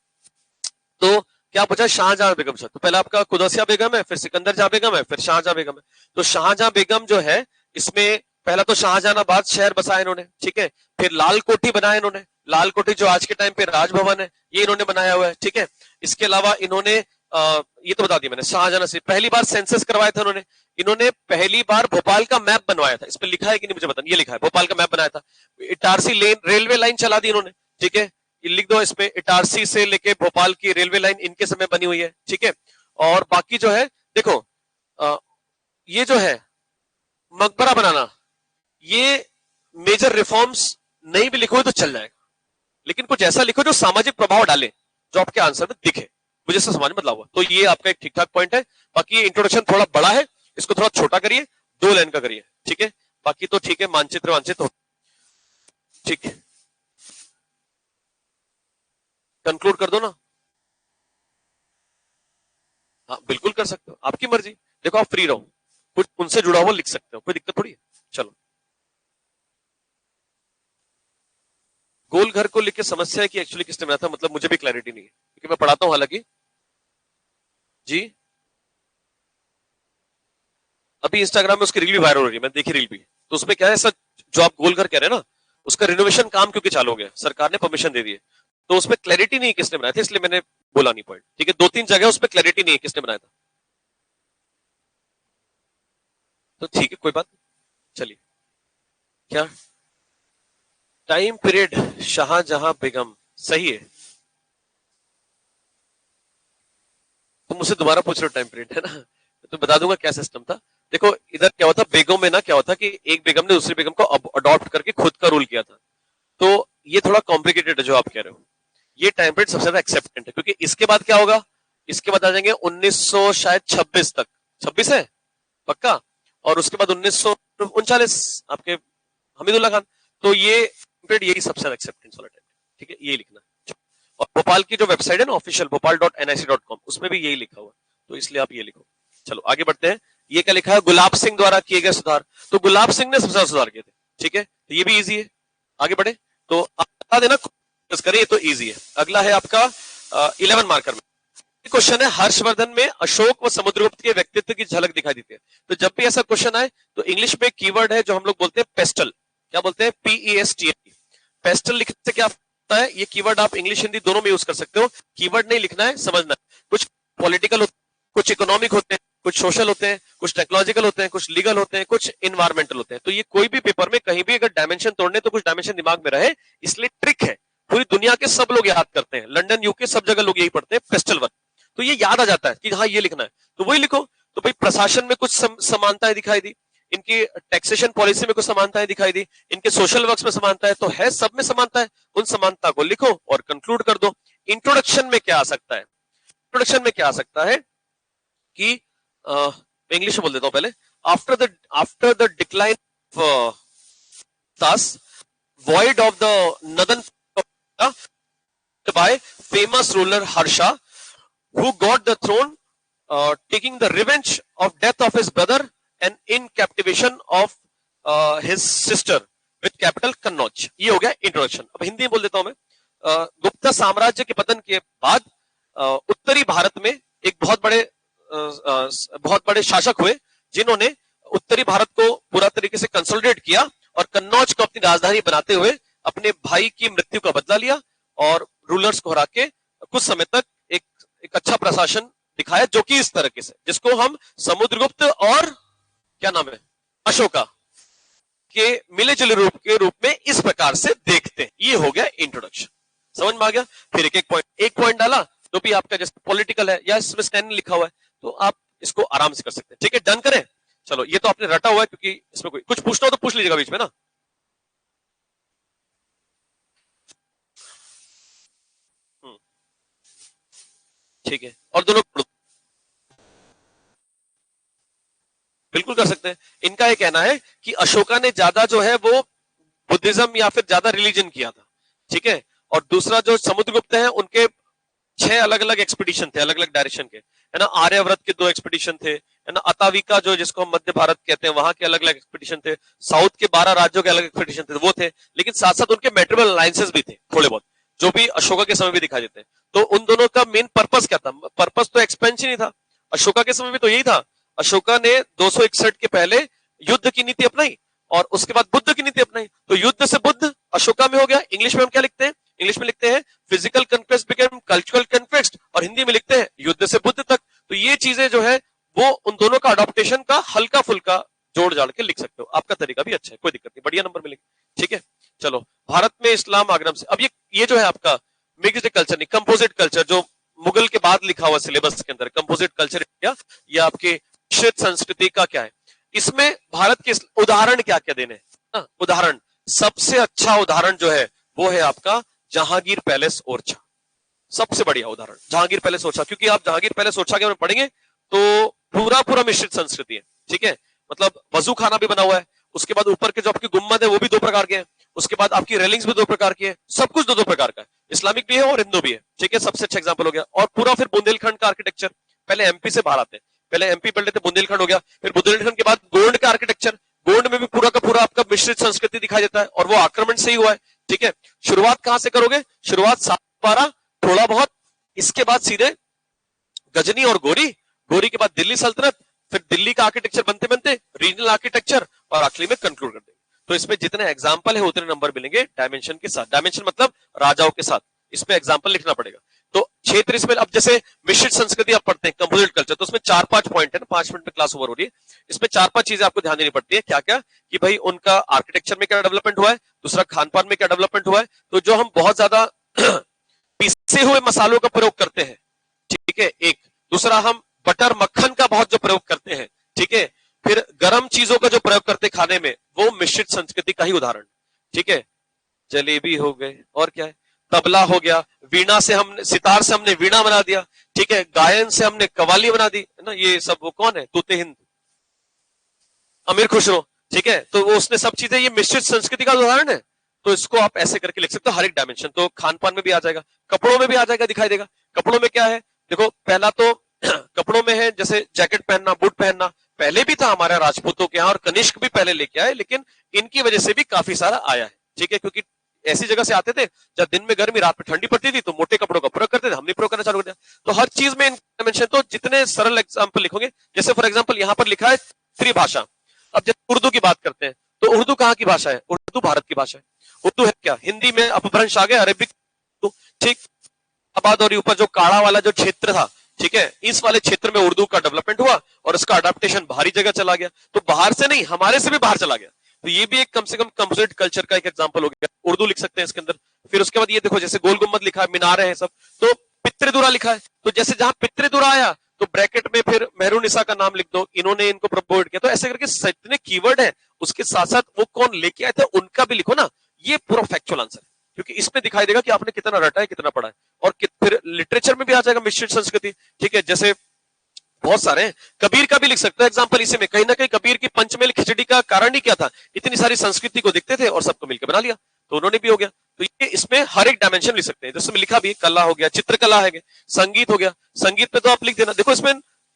तो क्या पूछा, शाहजहां बेगम से, तो पहला आपका कुदसिया बेगम है, फिर सिकंदर जहां बेगम है, फिर शाहजहां बेगम है। तो शाहजहां बेगम जो है, इसमें पहला तो शाहजहानाबाद शहर बसाया इन्होंने, ठीक है। फिर लाल कोठी बनाया इन्होंने, लाल कोठी जो आज के टाइम पे राजभवन है, ये इन्होंने बनाया हुआ है, ठीक है। इसके अलावा इन्होंने ये तो बता दिया मैंने, शाहजहां से पहली बार सेंसस करवाया था इन्होंने पहली बार भोपाल का मैप बनवाया था। इस पर लिखा है कि नहीं मुझे पता नहीं, ये लिखा है भोपाल का मैप बनाया था। इटारसी रेलवे लाइन चला दी इन्होंने, ठीक है, लिख दो इसमें, इटारसी से लेके भोपाल की रेलवे लाइन इनके समय बनी हुई है, ठीक है। और बाकी जो है देखो, ये जो है मकबरा बनाना, ये मेजर रिफॉर्म्स नहीं भी लिखो तो चल जाएगा, लेकिन कुछ ऐसा लिखो जो सामाजिक प्रभाव डाले, जो आपके आंसर में दिखे, मुझे इससे समझ में हुआ। तो ये आपका एक ठीक ठाक पॉइंट है। बाकी ये इंट्रोडक्शन थोड़ा बड़ा है, इसको थोड़ा छोटा करिए, 2 लाइन का करिए, ठीक है। बाकी तो ठीक है, मानचित्र हो, ठीक है, कंक्लूड कर दो ना। हाँ बिल्कुल कर सकते हो, आपकी मर्जी। देखो आप फ्री रहो, कुछ उनसे जुड़ा हुआ लिख सकते हो, कोई दिक्कत थोड़ी है। चलो, गोल घर को लेकर समस्या है कि एक्चुअली किसने बनाया था, मतलब मुझे भी क्लैरिटी नहीं है क्योंकि मैं पढ़ाता हूं हालांकि जी। अभी इंस्टाग्राम में उसकी रील भी वायरल हो रही है, मैं देखी रील भी, तो उसमें क्या है, सर जो आप गोल घर कह रहे हैं ना, उसका रिनोवेशन काम क्योंकि चालू हो गया, सरकार ने परमिशन दे दी है, तो उसमें क्लैरिटी नहीं है किसने बनाया था, इसलिए मैंने बोला नहीं पॉइंट, ठीक है। 2-3 जगह उसमें क्लैरिटी नहीं है किसने बनाया था, तो ठीक है कोई बात नहीं। चलिए, क्या टाइम पीरियड, शाहजहां बेगम, सही है। तुम मुझसे दोबारा पूछ रहे हो टाइम पीरियड, है ना, तो बता दूंगा क्या सिस्टम था। देखो इधर क्या होता, बेगम में ना क्या होता कि एक बेगम ने दूसरी बेगम को अडॉप्ट करके खुद का रूल किया था, तो ये थोड़ा कॉम्प्लिकेटेड है जो आप कह रहे हो। ये टाइम पीरियड सबसे ज्यादा एक्सेप्टेंट है, क्योंकि इसके बाद क्या होगा, इसके बाद आ जाएंगे 1900 शायद 26 तक, 26 है पक्का, और उसके बाद 1900 39 आपके हमीदुल्ला खान। तो ये यही सबसे ज्यादा एक्सेप्टेंस वाला टाइप, ठीक है, ये लिखना है। और भोपाल की जो वेबसाइट है ना ऑफिशियल भोपाल.nic.com, उसमें भी यही लिखा हुआ है, तो इसलिए आप ये लिखो। चलो आगे बढ़ते हैं। ये क्या लिखा है, गुलाब सिंह द्वारा किए गए सुधार। तो गुलाब सिंह ने सबसे ज्यादा सुधार किए थे, ठीक है, तो ये भी इजी है। आगे बढ़े तो आप बता देना, करिए तो इजी है। अगला है आपका 11 मार्कर में क्वेश्चन है, हर्षवर्धन में अशोक व समुद्रगुप्त के व्यक्तित्व की झलक दिखाई देती है। तो जब भी ऐसा क्वेश्चन आए तो इंग्लिश में कीवर्ड है जो हम लोग बोलते हैं पेस्टल। क्या बोलते हैं, PESTL। पेस्टल लिखने से क्या होता है, ये कीवर्ड आप इंग्लिश हिंदी दोनों में यूज कर सकते हो। कीवर्ड नहीं लिखना है, समझना है। कुछ पॉलिटिकल होते हैं, कुछ इकोनॉमिक होते हैं, कुछ सोशल होते हैं, कुछ टेक्नोलॉजिकल होते हैं, कुछ लीगल होते हैं, कुछ इन्वायरमेंटल होते हैं। तो ये कोई भी पेपर में कहीं भी अगर डायमेंशन तोड़ने तो कुछ डायमेंशन दिमाग में रहे, इसलिए ट्रिक है। पूरी दुनिया के सब लोग याद करते हैं, लंदन यूके सब जगह लोग यही पढ़ते हैं पेस्टल वर्क, तो ये याद आ जाता है कि हाँ ये लिखना है, तो वही लिखो। तो भाई प्रशासन में कुछ समानताएं दिखाई दी, इनकी टैक्सेशन पॉलिसी में कुछ समानताएं दिखाई दी, इनके सोशल वर्क्स में समानता है, तो है सब में समानता है, उन समानता को लिखो और कंक्लूड कर दो। इंट्रोडक्शन में क्या आ सकता है, इंट्रोडक्शन में क्या आ सकता है कि इंग्लिश में बोल देता हूं पहले। After the decline thus void of the northern by famous ruler Harsha, who got the throne, taking the revenge of death of his brother and in captivation of his sister with capital Kannauj। ये हो गया introduction. अब हिंदी में बोल देता हूं मैं। गुप्ता साम्राज्य के पतन के बाद उत्तरी भारत में एक बहुत बड़े शासक हुए जिन्होंने उत्तरी भारत को पूरा तरीके से कंसोलिडेट किया और कन्नौज को अपनी राजधानी बनाते हुए अपने भाई की मृत्यु का बदला लिया और रूलर्स को हरा के कुछ समय तक एक अच्छा प्रशासन दिखाया, जो कि इस तरीके से, जिसको हम समुद्रगुप्त और क्या नाम है अशोका के मिले जुले रूप में इस प्रकार से देखते हैं। ये हो गया इंट्रोडक्शन, समझ में आ गया। फिर एक पॉइंट डाला जो भी आपका जैसे पॉलिटिकल है या इसमें स्टैंड लिखा हुआ है, तो आप इसको आराम से कर सकते हैं, ठीक है। डन करें, चलो ये तो आपने रटा हुआ है, क्योंकि इसमें कोई कुछ पूछना हो तो पूछ लीजिएगा बीच में ना। ठीक है, और दोनों बिल्कुल कर सकते हैं। इनका ये कहना है कि अशोका ने ज्यादा जो है वो बुद्धिज्म या फिर ज्यादा रिलीजन किया था, ठीक है। और दूसरा जो समुद्रगुप्त है उनके 6 अलग अलग एक्सपीडिशन थे, अलग अलग डायरेक्शन के, है ना। आर्यव्रत के 2 एक्सपीडिशन थे, है ना। अताविका जो जिसको हम मध्य भारत कहते हैं वहां के अलग अलग एक्सपीडिशन थे। साउथ के 12 राज्यों के अलग एक्सपीडिशन थे, वो थे। लेकिन साथ साथ उनके मैट्रिमोनियल अलायंसेस भी थे थोड़े बहुत, जो भी अशोका के समय भी दिखाई देते हैं। तो उन दोनों का मेन पर्पस क्या था, पर्पस तो एक्सपेंशन ही था। अशोका के समय भी तो यही था। अशोका ने 261 के पहले युद्ध की नीति अपनाई और उसके बाद बुद्ध की नीति अपनाई। तो युद्ध से बुद्ध अशोका में हो गया। इंग्लिश में हम क्या लिखते हैं, इंग्लिश में लिखते हैं physical conquest became cultural conquest, और हिंदी में लिखते हैं युद्ध से बुद्ध तक। तो ये चीजें जो है वो उन दोनों का अडॉप्टेशन का हल्का फुल्का जोड़ जाड़ के लिख सकते हो। आपका तरीका भी अच्छा है, कोई दिक्कत नहीं, बढ़िया नंबर मिलेंगे, ठीक है। चलो, भारत में इस्लाम आगमन से, अब ये जो है आपका मिक्स्ड कल्चर नहीं, कंपोजिट कल्चर, जो मुगल के बाद लिखा हुआ सिलेबस के अंदर, कंपोजिट कल्चर इंडिया, ये आपके मिश्रित संस्कृति का क्या है। इसमें भारत के उदाहरण क्या क्या देने हैं, उदाहरण सबसे अच्छा उदाहरण जो है वो है आपका जहांगीर पैलेस ओरछा। सबसे बढ़िया उदाहरण जहांगीर पैलेस ओरछा, क्योंकि आप जहांगीर पैलेस ओरछा के बारे में पढ़ेंगे तो पूरा मिश्रित संस्कृति है, ठीक है। मतलब वजू खाना भी बना हुआ है, उसके बाद ऊपर के जो आपकी गुम्मद है वो भी 2 प्रकार के हैं, उसके बाद आपकी रेलिंग्स भी 2 प्रकार की है, सब कुछ 2 प्रकार का है, इस्लामिक भी है और हिंदू भी है, ठीक है। सबसे अच्छा एग्जाम्पल हो गया। और पूरा फिर बुंदेलखंड का आर्किटेक्चर, पहले एमपी से बाहर आते हैं, पहले एमपी पढ़ लेते, बुंदेलखंड हो गया, फिर बुंदेलखंड के बाद गोंड का आर्किटेक्चर, गोंड में भी पूरा का पूरा आपका मिश्रित संस्कृति दिखाई देता है, और वो आक्रमण से ही हुआ है, ठीक है। शुरुआत कहां से करोगे, शुरुआत 7-12 थोड़ा बहुत, इसके बाद सीधे गजनी और गोरी, गोरी के बाद दिल्ली सल्तनत, फिर दिल्ली का आर्किटेक्चर बनते बनते रीजनल आर्किटेक्चर, और आखिरी में कंक्लूड कर देंगे। तो इसमें जितने एग्जाम्पल है उतने नंबर मिलेंगे डायमेंशन के साथ, डायमेंशन मतलब राजाओं के साथ, इसमें एग्जाम्पल लिखना पड़ेगा। तो क्षेत्र इसमें, अब जैसे मिश्रित संस्कृति आप पढ़ते हैं कंपोजिट कल्चर, तो उसमें 4-5 पॉइंट है ना, 5 मिनट में क्लास ओवर हो रही है। इसमें 4-5 चीजें आपको ध्यान देनी पड़ती है। क्या क्या, कि भाई उनका आर्किटेक्चर में क्या डेवलपमेंट हुआ है, दूसरा खान पान में क्या डेवलपमेंट हुआ है। तो जो हम बहुत ज्यादा पीसे हुए मसालों का प्रयोग करते हैं, ठीक है, एक, दूसरा हम बटर मक्खन का बहुत जो प्रयोग करते हैं, ठीक है, फिर गर्म चीजों का जो प्रयोग करते हैं खाने में, वो मिश्रित संस्कृति का ही उदाहरण, ठीक है। जलेबी हो गए, और क्या है, तबला हो गया, वीणा से हमने, सितार से हमने वीणा बना दिया, ठीक है, गायन से हमने कवाली बना दी, है ना। ये सब वो कौन है, तूते हिंद, अमीर खुसरो, ठीक है, तो वो उसने सब चीजें, ये मिश्रित संस्कृति का उदाहरण है, तो इसको आप ऐसे करके लिख सकते हो हर एक डायमेंशन। तो खान पान में भी आ जाएगा, कपड़ों में भी आ जाएगा, दिखाई देगा। कपड़ों में क्या है, देखो पहला तो कपड़ों में है जैसे जैकेट पहनना, बूट पहनना, पहले भी था हमारे राजपूतों के यहाँ, और कनिष्क भी पहले लेके आए, लेकिन इनकी वजह से भी काफी सारा आया है। ठीक है, क्योंकि ऐसी जगह से आते थे जब दिन में गर्मी, रात में ठंडी पड़ती थी, तो मोटे कपड़ों का प्रयोग करते थे, हमने प्रयोग करना चालू कर दिया। तो हर चीज में डायमेंशन, तो जितने सरल एग्जाम्पल लिखोगे, जैसे फॉर एग्जाम्पल यहाँ पर लिखा है त्रिभाषा। अब जब उर्दू की बात करते हैं, तो उर्दू कहाँ की भाषा है? उर्दू भारत की भाषा है। उर्दू है क्या? हिंदी में अपभ्रंश आ गया, अरेबिक, ठीक। आबाद और ऊपर जो काड़ा वाला जो क्षेत्र था, ठीक है, इस वाले क्षेत्र में उर्दू का डेवलपमेंट हुआ और उसका अडेप्टेशन बाहरी जगह चला गया। तो बाहर से नहीं, हमारे से भी बाहर चला गया। तो ये भी एक कम से कम कंपोजिट कल्चर का एक एग्जांपल हो गया, उर्दू लिख सकते हैं इसके अंदर। फिर उसके बाद ये देखो, जैसे गोल गुम्बद लिखा है, मीनारे हैं सब, तो पितृदुरा लिखा है, तो जैसे जहां पितृदुरा आया तो ब्रैकेट में फिर मेहरुनिसा का नाम लिख दो, इन्होंने इनको प्रोपोर्ट किया। तो ऐसे करके जितने कीवर्ड है, उसके साथ साथ वो कौन लेके आए थे उनका भी लिखो ना। ये पूरा फैक्चुअल आंसर है, क्योंकि इसमें दिखाई देगा कि आपने कितना रटा है, कितना पढ़ा है। और फिर लिटरेचर में भी आ जाएगा मिश्रित संस्कृति, ठीक है, जैसे बहुत सारे हैं। कबीर का भी लिख सकते हैं एग्जांपल इसी में। कहीं ना कहीं कबीर की पंचमेल खिचड़ी का कारण ही क्या था? इतनी सारी संस्कृति को देखते थे और सबको मिलकर बना लिया, तो उन्होंने भी हो गया। तो ये इसमें हर एक डायमेंशन लिख सकते हैं, जैसे लिखा भी कला हो गया, चित्रकला है, संगीत हो गया, संगीत पे तो आप लिख देना। देखो इसमें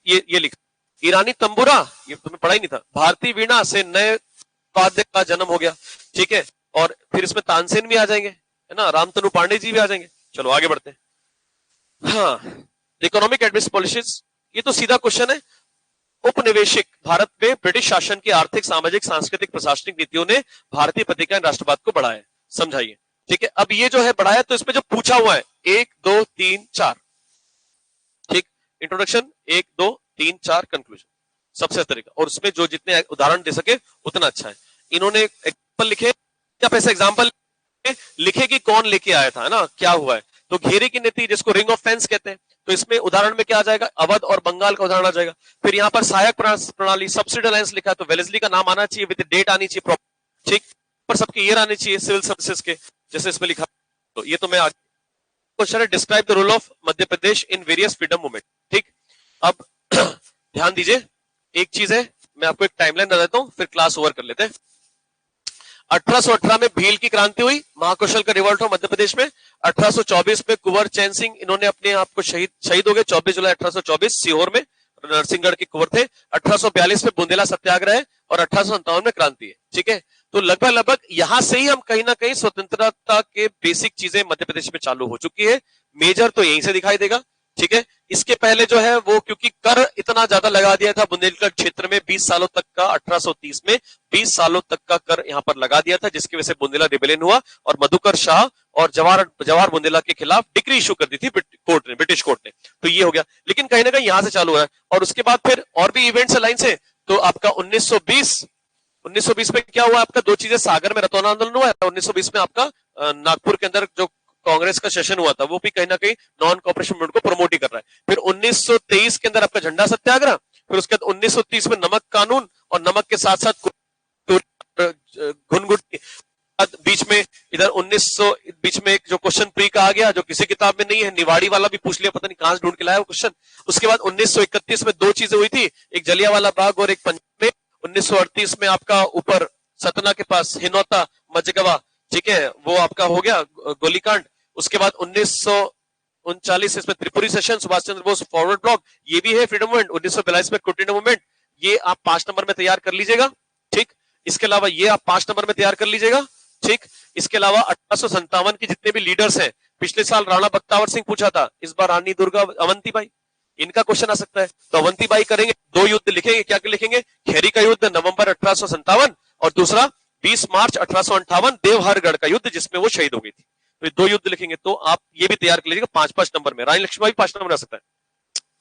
ये लिखा, ईरानी तंबूरा, ये तुम्हें पढ़ा ही नहीं था। भारतीय वीणा से नए वाद्य का जन्म हो गया, ठीक है। और फिर इसमें तानसेन भी आ जाएंगे, है ना, रामतनु पांडे जी भी आ जाएंगे। चलो आगे बढ़ते हैं। हाँ, इकोनॉमिक एडमिनिस्ट्रेशन पॉलिसीज, ये तो सीधा क्वेश्चन है। उपनिवेशिक भारत में ब्रिटिश शासन की आर्थिक, सामाजिक, सांस्कृतिक, प्रशासनिक नीतियों ने भारतीय पत्रिका राष्ट्रवाद को बढ़ाया, समझाइए। ठीक है, अब ये जो है बढ़ाया, तो इसमें जो पूछा हुआ है 1 2 3 4, ठीक, इंट्रोडक्शन 1 2 3 4, कंक्लूजन, सबसे तरीका। और उसमें जो जितने उदाहरण दे सके उतना अच्छा है। इन्होंने एग्जाम्पल लिखे, आप ऐसे एग्जाम्पल लिखे कि कौन लेके आया था, है ना, क्या हुआ है। तो घेरे की नीति, जिसको रिंग ऑफ फेंस कहते हैं, तो इसमें उदाहरण में क्या आ जाएगा? अवध और बंगाल का उदाहरण आ जाएगा। फिर यहाँ पर सहायक प्रणाली, सब्सिडी अलायंस लिखा है, तो वेलेस्ली का नाम आना चाहिए, विद डेट आनी चाहिए, ठीक, पर सबके ईयर आने चाहिए सिविल सर्विसेज के, जैसे इसमें लिखा। तो ये तो मैं आगे क्वेश्चन है, describe the role of Madhya Pradesh in various freedom movement, ठीक। अब ध्यान दीजिए, एक चीज है, मैं आपको एक टाइमलाइन बता देता हूं, फिर क्लास ओवर कर लेते हैं। 1818 में भील की क्रांति हुई, महाकौशल का रिवोल्ट हो मध्य प्रदेश में। 1824 में कुंवर चैन सिंह, इन्होंने अपने आप को शहीद हो गए 24 जुलाई 1824 सीहोर में, नरसिंहगढ़ के कुंवर थे। 1842 में बुंदेला सत्याग्रह है और 1857 में क्रांति है, ठीक है। तो लगभग यहां से ही हम कहीं ना कहीं स्वतंत्रता के बेसिक चीजें मध्य प्रदेश में चालू हो चुकी है। मेजर तो यहीं से दिखाई देगा, ठीक है। इसके पहले जो है वो, क्योंकि कर इतना ज्यादा लगा दिया था बुंदेलखंड क्षेत्र में 20 सालों तक का, 1830 में 20 सालों तक का कर यहां पर लगा दिया था, जिसकी वजह से बुंदेला रिबेलियन हुआ और मधुकर शाह और जवाहर बुंदेला के खिलाफ डिक्री इशू कर दी थी ब्रिटिश कोर्ट ने। तो ये हो गया, लेकिन कहीं ना कहीं यहां से चालू हुआ है। और उसके बाद फिर और भी इवेंट्स लाइन से, तो आपका 1920 में क्या हुआ आपका? दो चीजें, सागर में रतौन आंदोलन हुआ है, 1920 में आपका नागपुर के अंदर जो कांग्रेस का सेशन हुआ था, वो भी कहीं ना कहीं नॉन कॉपरेशन मूवमेंट को प्रमोट ही कर रहा है। फिर 1923 के अंदर आपका झंडा सत्याग्रह, फिर उसके बाद 1930 में नमक कानून, और नमक के साथ साथ घुनघुट, बीच में इधर 1900 बीच में एक जो क्वेश्चन प्री का आ गया, जो किसी किताब में नहीं है, निवाड़ी वाला भी पूछ लिया, पता नहीं कहां से ढूंढ के लाया वो क्वेश्चन। उसके बाद 1931 में दो चीजें हुई थी, एक जलियांवाला बाग और एक पंजाब में। 1938 में आपका ऊपर सतना के पास हिनौता मजगवा, ठीक है, वो आपका हो गया गोलीकांड। उसके बाद 1939 इसमें Tripuri session, Subhash Chandra Bose forward block, ये भी है फ्रीडम मूवमेंट। 1942 में क्विट इंडिया मूवमेंट, ये आप 5 नंबर में तैयार कर लीजिएगा, ठीक। इसके अलावा ये आप 5 नंबर में तैयार कर लीजिएगा, ठीक। इसके अलावा 1857 के जितने भी लीडर्स हैं, पिछले साल राणा बख्तावर सिंह पूछा था, इस बार रानी दुर्गा अवंतीबाई, इनका क्वेश्चन आ सकता है। तो अवंतीबाई करेंगे, 2 युद्ध लिखेंगे, क्या क्या लिखेंगे? खेरी का युद्ध नवंबर 1857 और दूसरा 20 मार्च 1858 देवहरगढ़ का युद्ध, जिसमें वो शहीद हो गई थी। तो 2 युद्ध लिखेंगे, तो आप ये भी तैयार कर लीजिएगा 5-5 नंबर में। रानी लक्ष्मीबाई 5 नंबर आ सकता है।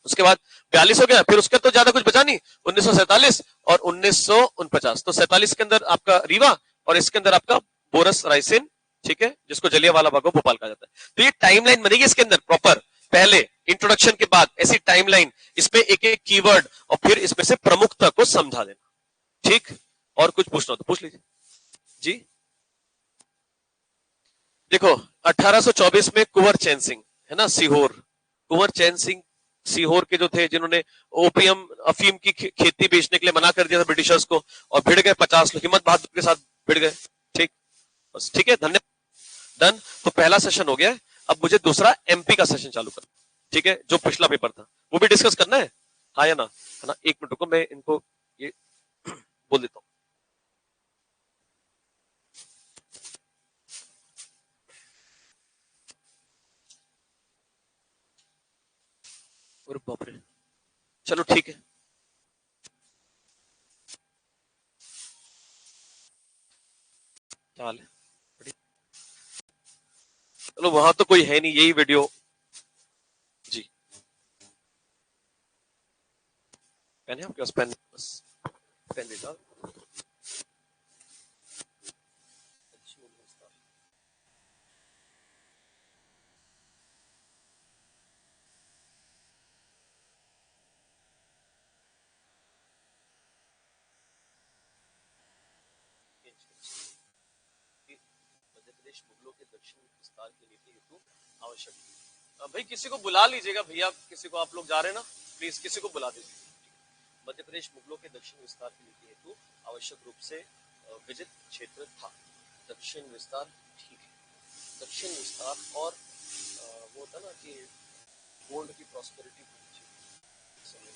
उसके बाद 42 हो गया, फिर उसके तो ज्यादा कुछ बचा नहीं, 1947 और 1949। तो 47 के अंदर आपका रीवा और इसके अंदर आपका बोरस रायसेन, ठीक है, जिसको जलियांवाला बाग भोपाल कहा जाता है। तो ये टाइमलाइन बनेगी इसके अंदर प्रॉपर, पहले इंट्रोडक्शन के बाद ऐसी टाइमलाइन, इसमें एक एक कीवर्ड और फिर इसमें से प्रमुखता को समझा देना, ठीक। और कुछ पूछना हो तो पूछ लीजिए जी। देखो 1824 में कुंवर चैन सिंह, है ना, सीहोर, कुंवर चैन सिंह सीहोर के जो थे जिन्होंने ओपियम अफीम की खेती बेचने के लिए मना कर दिया था ब्रिटिशर्स को, और भिड़ गए 50 लोग, हिम्मत बहादुर के साथ भिड़ गए। ठीक, बस ठीक है, धन्यवाद। डन। तो पहला सेशन हो गया है, अब मुझे दूसरा एमपी का सेशन चालू करना। ठीक है, जो पिछला पेपर था वो भी डिस्कस करना है, हाँ या ना? है ना? एक मिनट रुको, मैं इनको ये बोल देता हूँ। अरे बाप रे, चलो ठीक है। क्या हाल है? बढ़िया। चलो, वहां तो कोई है नहीं, यही वीडियो। जी, पेन है आपके पास? पेन, बस पेन दे दो। मध्य प्रदेश मुगलों के दक्षिण विस्तार की नीति हेतु आवश्यक। भाई किसी को बुला लीजिएगा भैया, किसी को, आप लोग जा रहे हैं ना, प्लीज किसी को बुला दीजिए। मध्य प्रदेश मुगलों के दक्षिण विस्तार की नीति हेतु आवश्यक रूप से विजित क्षेत्र था। दक्षिण विस्तार, ठीक है, दक्षिण विस्तार। और वो होता ना कि गोल्ड की प्रॉस्पेरिटी होनी चाहिए समय,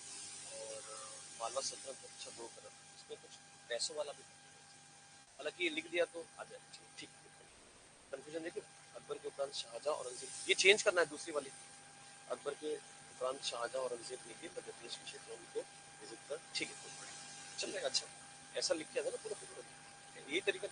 और मालवा सल्तनत अच्छा ग्रो करा, इसमें कुछ पैसों वाला भी, हालांकि ये लिख दिया तो आ जाए। ठीक, कंफ्यूजन देखिए। अकबर के उपरांत शाहजहां औरंगजेब, ये चेंज करना है दूसरी वाली। अकबर के उपरांत शाहजहां औरंगजेब ने भी मध्य प्रदेश के क्षेत्रों को विजिट कर, ठीक है, चल रहा है। अच्छा, ऐसा लिख के था ना पूरा, यही तरीका